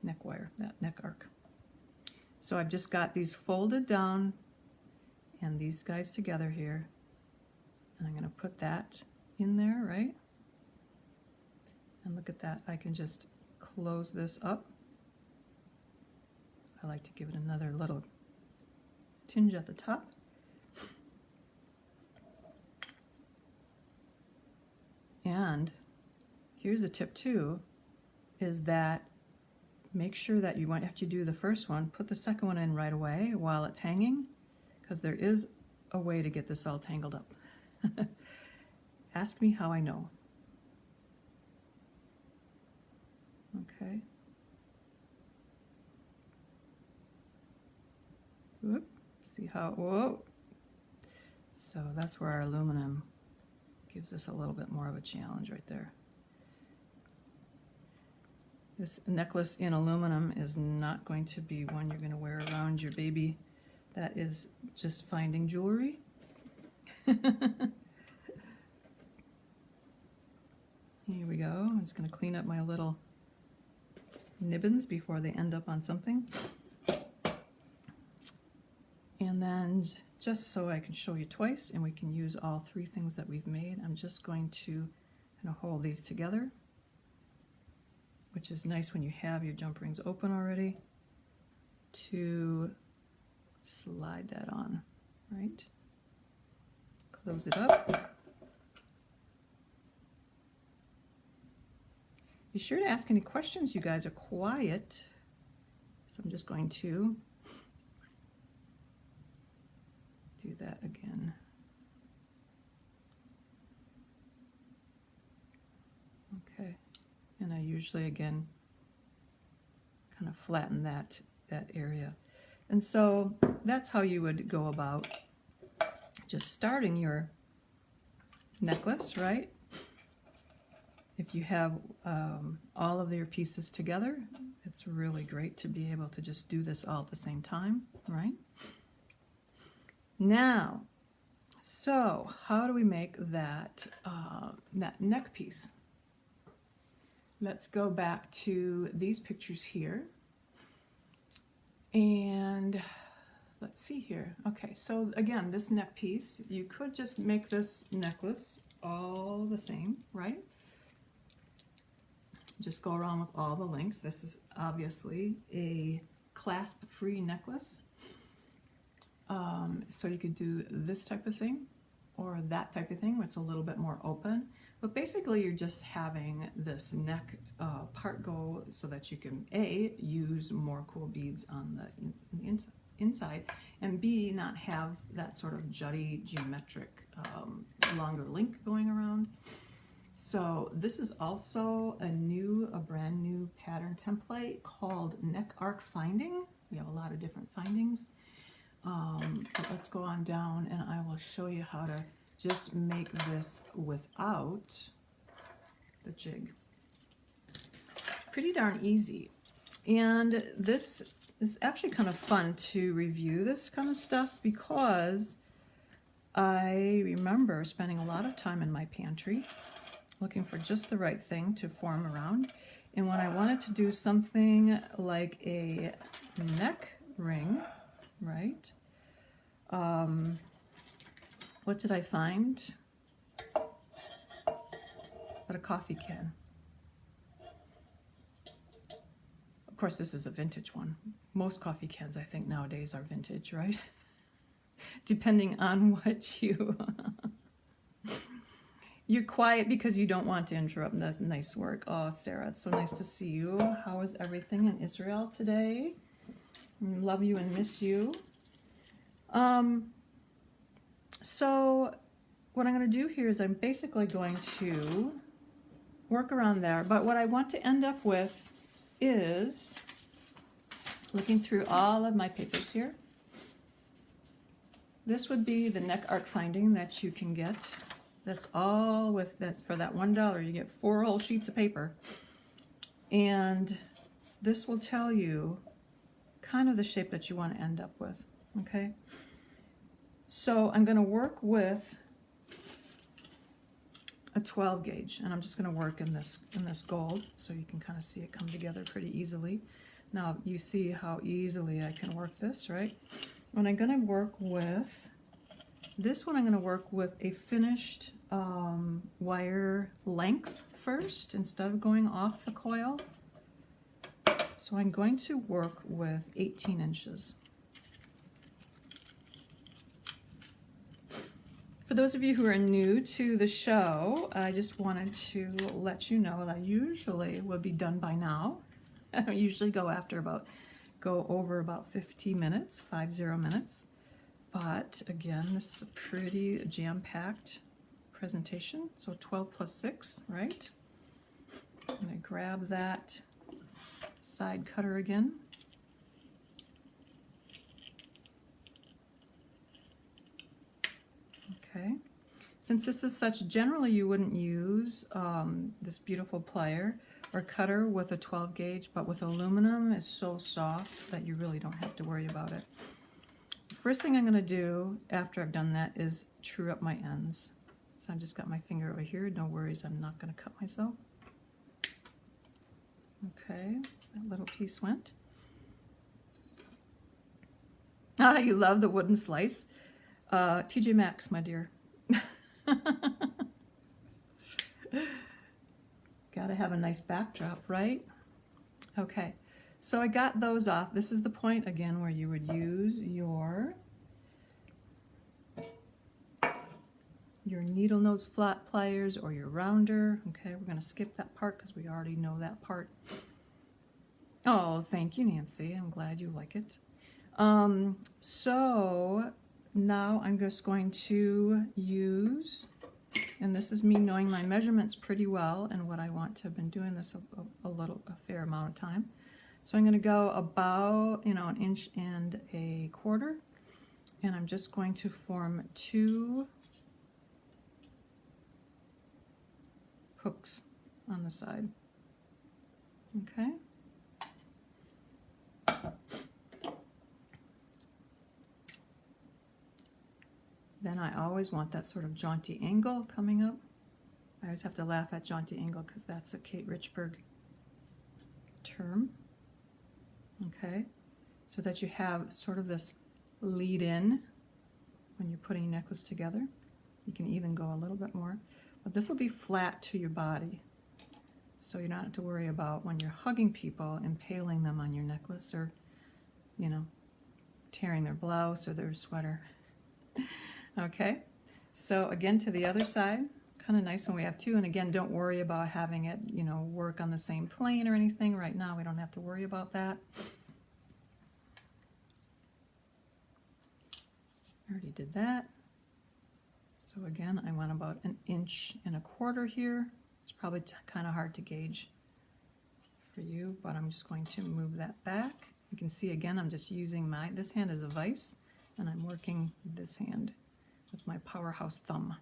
neck wire, that neck arc. So I've just got these folded down and these guys together here. And I'm going to put that in there, right? And look at that. I can just close this up. I like to give it another little tinge at the top. And here's a tip too, is that make sure that after you do the first one, put the second one in right away while it's hanging, because there is a way to get this all tangled up. Ask me how I know. Okay. Whoop. See how, whoa. So that's where our aluminum gives us a little bit more of a challenge right there. This necklace in aluminum is not going to be one you're going to wear around your baby that is just finding jewelry. Here we go. I'm just going to clean up my little nibbins before they end up on something. And then just so I can show you twice and we can use all three things that we've made, I'm just going to kind of hold these together, which is nice when you have your jump rings open already, to slide that on, right? Close it up. Be sure to ask any questions. You guys are quiet. So I'm just going to do that again. Okay. And I usually, again, kind of flatten that area. And so that's how you would go about just starting your necklace, right? If you have all of your pieces together, it's really great to be able to just do this all at the same time, right? Now, so how do we make that, that neck piece? Let's go back to these pictures here. And let's see here. Okay, so again, this neck piece, you could just make this necklace all the same, right? Just go around with all the links. This is obviously a clasp-free necklace. So you could do this type of thing or that type of thing where it's a little bit more open. But basically you're just having this neck part go so that you can A, use more cool beads on the inside, and B, not have that sort of jutty geometric longer link going around. So this is also a brand new pattern template called Neck Arc Finding. We have a lot of different findings. But let's go on down and I will show you how to just make this without the jig. It's pretty darn easy. And this is actually kind of fun to review this kind of stuff because I remember spending a lot of time in my pantry looking for just the right thing to form around. And when I wanted to do something like a neck ring, right? What did I find? But a coffee can. Of course, this is a vintage one. Most coffee cans, I think, nowadays are vintage, right? Depending on what you... You're quiet because you don't want to interrupt that nice work. Oh, Sarah, it's so nice to see you. How is everything in Israel today? Love you and miss you. So what I'm going to do here is I'm basically going to work around there. But what I want to end up with is looking through all of my papers here. This would be the neck arc finding that you can get. That's all with this. For that $1, you get 4 whole sheets of paper. And this will tell you kind of the shape that you want to end up with, okay? So I'm going to work with a 12 gauge, and I'm just going to work in this gold so you can kind of see it come together pretty easily. Now you see how easily I can work this, right? When I'm going to work with this one, I'm going to work with a finished wire length first instead of going off the coil. So I'm going to work with 18 inches. For those of you who are new to the show, I just wanted to let you know that I usually would be done by now. I usually go over about 50 minutes, 50 minutes. But again, this is a pretty jam-packed presentation. So 12 plus 6, right? I'm going to grab that side cutter again. Okay. Since this is such, generally you wouldn't use this beautiful plier or cutter with a 12 gauge, but with aluminum it's so soft that you really don't have to worry about it. The first thing I'm going to do after I've done that is true up my ends. So I just got my finger over here. No worries, I'm not going to cut myself. Okay, that little piece went. Ah, you love the wooden slice. TJ Maxx, my dear. Gotta have a nice backdrop, right? Okay, so I got those off. This is the point again where you would use your needle nose flat pliers or your rounder. Okay, we're gonna skip that part because we already know that part. Oh, thank you, Nancy. I'm glad you like it. So now I'm just going to use, and this is me knowing my measurements pretty well and what I want to have been doing this a fair amount of time. So I'm going to go about, an 1.25 inches, and I'm just going to form 2 hooks on the side. Okay. Then I always want that sort of jaunty angle coming up. I always have to laugh at jaunty angle because that's a Kate Richburg term. Okay, so that you have sort of this lead in when you're putting your necklace together. You can even go a little bit more, but this will be flat to your body. So you don't have to worry about when you're hugging people, impaling them on your necklace or, tearing their blouse or their sweater. Okay, so again to the other side, kind of nice when we have 2, and again don't worry about having it, work on the same plane or anything. Right now we don't have to worry about that. I already did that. So again, I went about 1.25 inches here. It's probably kind of hard to gauge for you, but I'm just going to move that back. You can see again, I'm just using this hand as a vise, and I'm working this hand with my powerhouse thumb.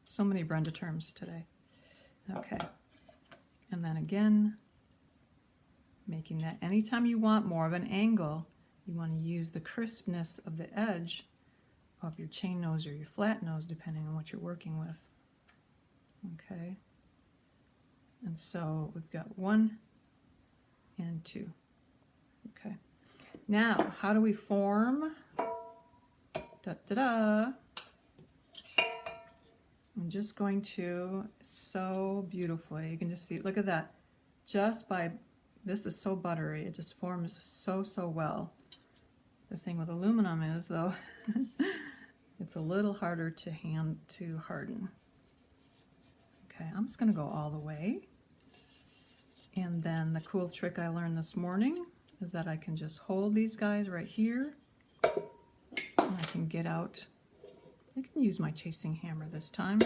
So many Brenda terms today. Okay, and then again, making that, anytime you want more of an angle, you want to use the crispness of the edge of your chain nose or your flat nose, depending on what you're working with. Okay, and so we've got 1 and 2. Okay, now how do we form? Da-da-da. I'm just going to, so beautifully, you can just see, look at that. Just by, this is so buttery, it just forms so well. The thing with aluminum is, though, it's a little harder to harden. Okay, I'm just going to go all the way. And then the cool trick I learned this morning is that I can just hold these guys right here. And I can get out. I can use my chasing hammer this time.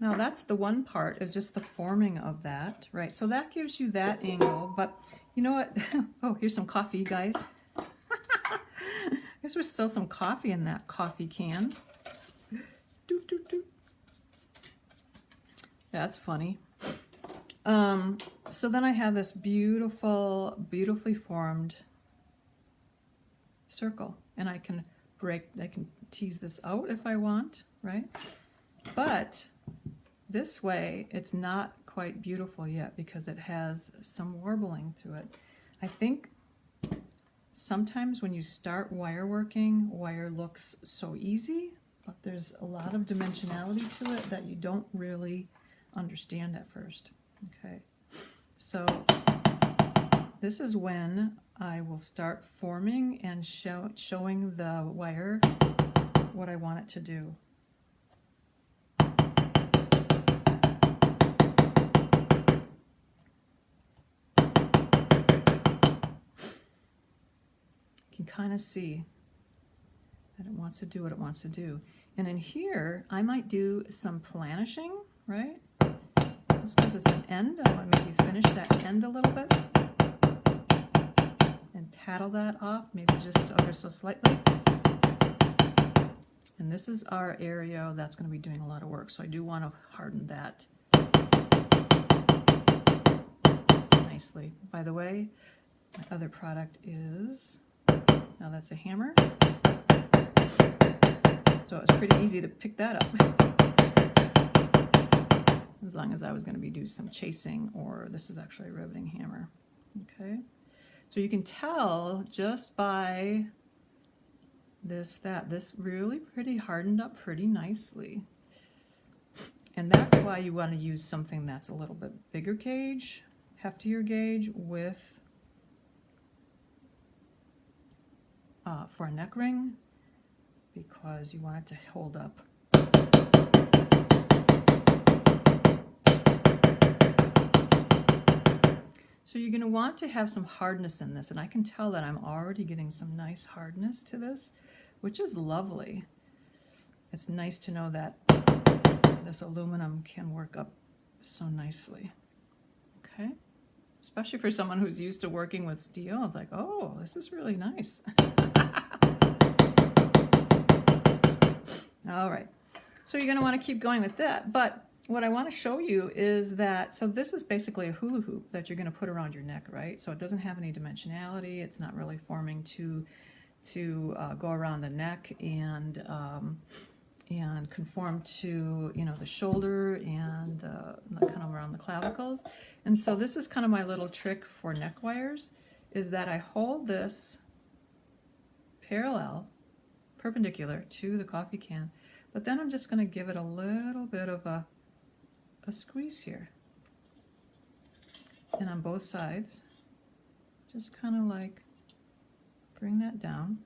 Now that's the one part, is just the forming of that, right? So that gives you that angle, but you know what? Oh, here's some coffee, guys. I guess there's still some coffee in that coffee can. Doot, doot, doot. That's funny. So then I have this beautiful, beautifully formed circle, and I can tease this out if I want, right? But this way, it's not quite beautiful yet because it has some warbling to it. I think sometimes when you start wire working, wire looks so easy, but there's a lot of dimensionality to it that you don't really understand at first. Okay, so this is when I will start forming and showing the wire what I want it to do. You can kind of see that it wants to do what it wants to do. And in here, I might do some planishing, right? Just because it's an end, I want to maybe finish that end a little bit and tattle that off, maybe just ever so slightly. And this is our area that's going to be doing a lot of work, so I do want to harden that nicely. By the way, my other product is, now that's a hammer, so it's pretty easy to pick that up. As long as I was going to be doing some chasing, or this is actually a riveting hammer. Okay, so you can tell just by this really pretty hardened up pretty nicely. And that's why you want to use something that's a little bit bigger gauge, heftier gauge with for a neck ring, because you want it to hold up. So you're going to want to have some hardness in this, and I can tell that I'm already getting some nice hardness to this, which is lovely. It's nice to know that this aluminum can work up so nicely. Okay, especially for someone who's used to working with steel, it's like, oh, this is really nice. All right, so you're going to want to keep going with that, but what I want to show you is that, so this is basically a hula hoop that you're going to put around your neck, right? So it doesn't have any dimensionality. It's not really forming to go around the neck and conform to, you know, the shoulder and kind of around the clavicles. And so this is kind of my little trick for neck wires, is that I hold this perpendicular to the coffee can, but then I'm just going to give it a little bit of a squeeze here, and on both sides, just kind of like bring that down.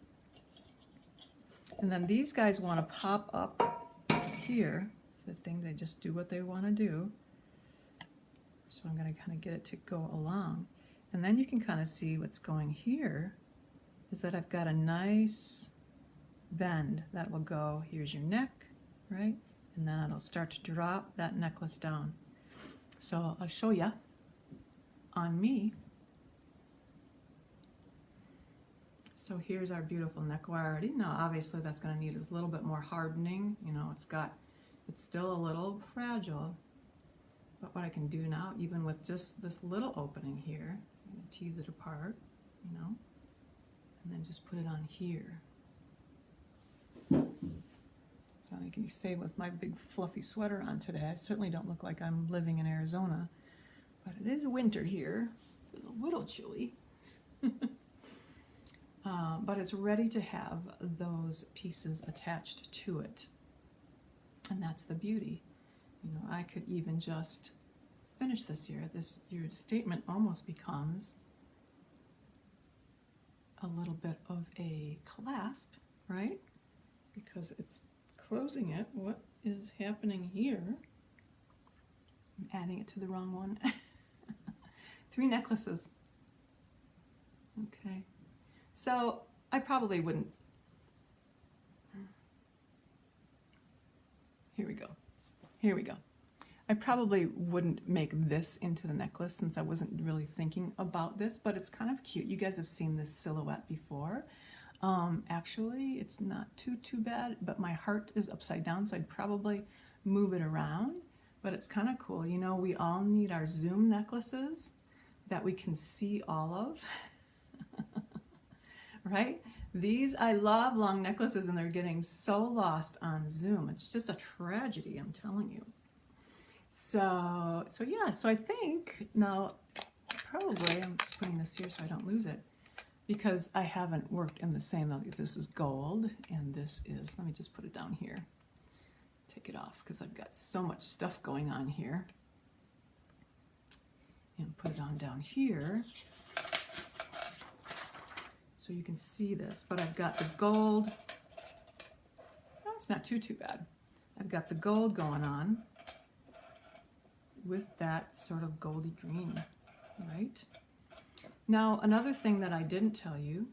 And then these guys want to pop up here. It's the thing, they just do what they want to do. So I'm going to kind of get it to go along, and then you can kind of see what's going here is that I've got a nice bend that will go, here's your neck, right? And then it'll start to drop that necklace down. So I'll show you on me. So here's our beautiful neck wire already. Now obviously that's going to need a little bit more hardening. You know, it's still a little fragile. But what I can do now, even with just this little opening here, I'm going to tease it apart, you know, and then just put it on here. So like you say, with my big fluffy sweater on today, I certainly don't look like I'm living in Arizona, but it is winter here. It's a little chilly. But it's ready to have those pieces attached to it. And that's the beauty. You know, I could even just finish this here. Your statement almost becomes a little bit of a clasp, right? Because it's closing it. What is happening here? I'm adding it to the wrong one. 3 necklaces. Okay. So I probably wouldn't. Here we go. Here we go. I probably wouldn't make this into the necklace since I wasn't really thinking about this, but it's kind of cute. You guys have seen this silhouette before. Actually, it's not too bad, but my heart is upside down, so I'd probably move it around, but it's kind of cool. You know, we all need our zoom necklaces that we can see all of, right? These, I love long necklaces, and they're getting so lost on Zoom. It's just a tragedy, I'm telling you. So yeah, so I think now, probably, I'm just putting this here so I don't lose it, because I haven't worked in the same, this is gold, and this is, let me just put it down here. Take it off, because I've got so much stuff going on here. And put it on down here, so you can see this, but I've got the gold. Oh, it's not too bad. I've got the gold going on with that sort of goldy green, right? Now, another thing that I didn't tell you,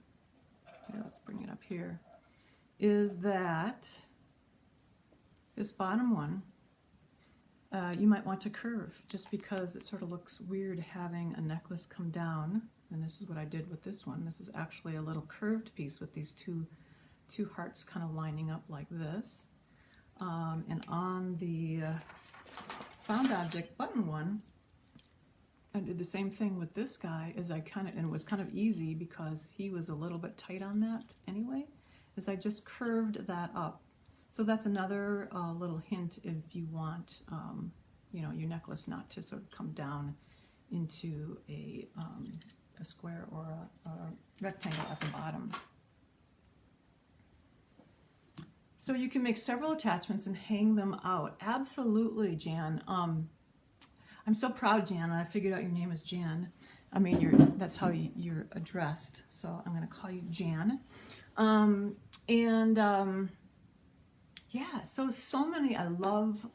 here, let's bring it up here, is that this bottom one, you might want to curve, just because it sort of looks weird having a necklace come down. And this is what I did with this one. This is actually a little curved piece with these two hearts kind of lining up like this. And on the found object button one, I did the same thing with this guy, and it was kind of easy because he was a little bit tight on that anyway, is I just curved that up. So that's another little hint if you want, you know, your necklace not to sort of come down into a square or a rectangle at the bottom. So you can make several attachments and hang them out. Absolutely, Jan. I'm so proud, Jan. I figured out your name is Jan. I mean, that's how you're addressed. So I'm going to call you Jan. Yeah, so many. I love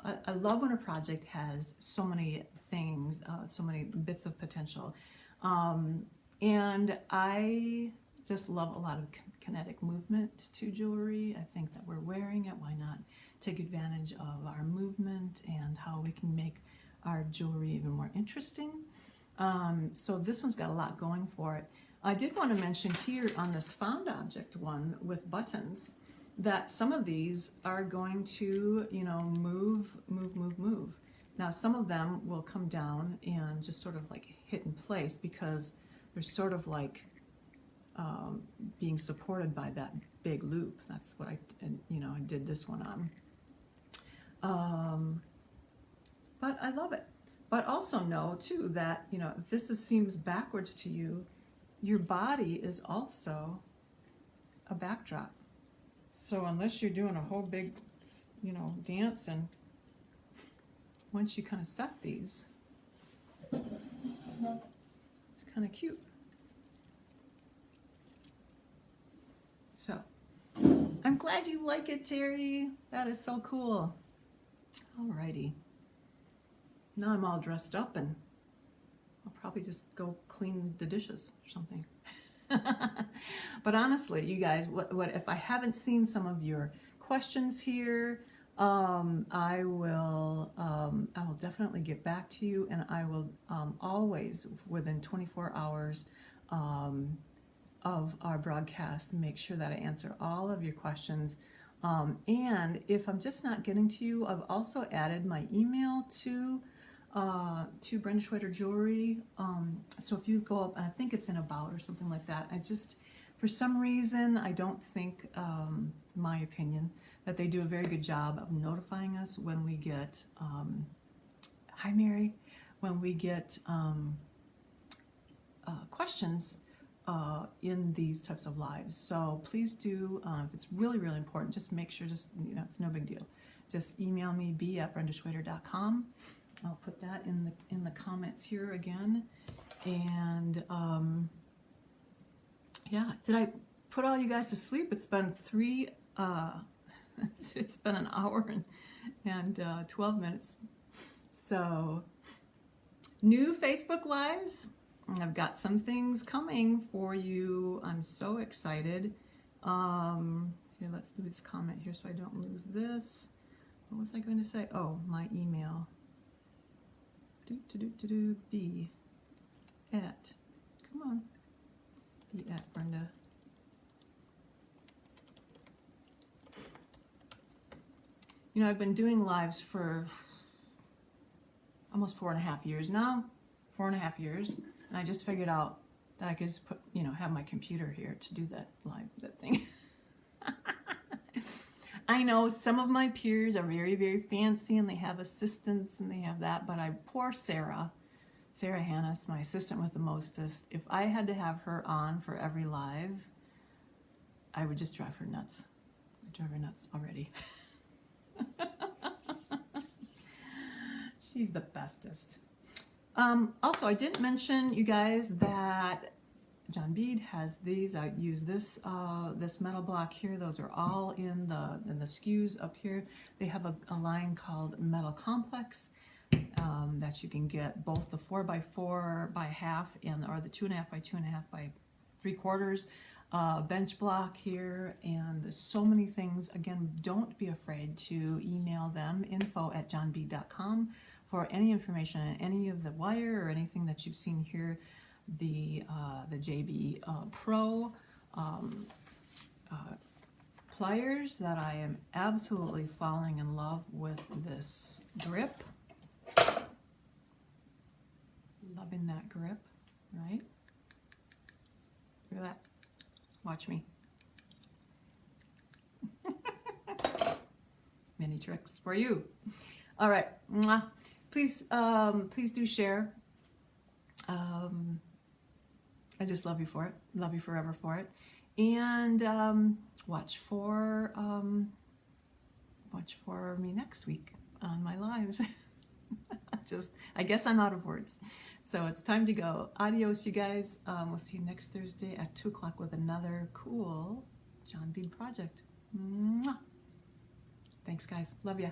when a project has so many things, so many bits of potential, and I just love a lot of kinetic movement to jewelry. I think that we're wearing it. Why not take advantage of our movement and how we can make our jewelry even more interesting? So this one's got a lot going for it. I did want to mention here on this found object one with buttons that some of these are going to, you know, move. Now some of them will come down and just sort of like hit in place because they're sort of like being supported by that big loop. That's what I did this one on. But I love it. But also know too that, you know, if this seems backwards to you, your body is also a backdrop. So unless you're doing a whole big, you know, dance, and once you kind of set these, it's kind of cute. So I'm glad you like it, Terry. That is so cool. Alrighty. Now I'm all dressed up, and I'll probably just go clean the dishes or something. But honestly, you guys, what if I haven't seen some of your questions here, I will definitely get back to you, and I will always, within 24 hours of our broadcast, make sure that I answer all of your questions. And if I'm just not getting to you, I've also added my email to Brenda Schweder Jewelry. So if you go up, and I think it's in About or something like that, I just, for some reason, I don't think, my opinion, that they do a very good job of notifying us when we get, hi Mary, when we get questions in these types of lives. So please do, if it's really, really important, just make sure, it's no big deal. Just email me, b@brendaschweder.com. I'll put that in the comments here again. And yeah, did I put all you guys to sleep? It's been it's been an hour and 12 minutes. So new Facebook Lives. I've got some things coming for you. I'm so excited. Here, let's do this comment here so I don't lose this. What was I going to say? Oh, my email. Be at, come on, be at Brenda. You know, I've been doing lives for almost 4.5 years now, 4.5 years, and I just figured out that I could just put, you know, have my computer here to do that live, that thing. I know some of my peers are very, very fancy and they have assistants and they have that, but poor Sarah Hannes, my assistant with the mostest, if I had to have her on for every live, I would just drive her nuts. I drive her nuts already. She's the bestest. Also, I didn't mention, you guys, that John Bead has these. I use this this metal block here. Those are all in the SKUs up here. They have a line called Metal Complex that you can get both the 4x4 by half or the 2.5 by 2.5 by 3/4 bench block here, and there's so many things. Again, don't be afraid to email them, info@johnbead.com, for any information on any of the wire or anything that you've seen here. The JB Pro pliers that I am absolutely falling in love with this grip. Loving that grip, right? Look at that. Watch me. Many tricks for you. All right. Mwah. Please do share. I just love you for it. Love you forever for it. And watch for me next week on my lives. I guess I'm out of words. So it's time to go. Adios, you guys. We'll see you next Thursday at 2 o'clock with another cool John Bead project. Mwah. Thanks, guys. Love ya.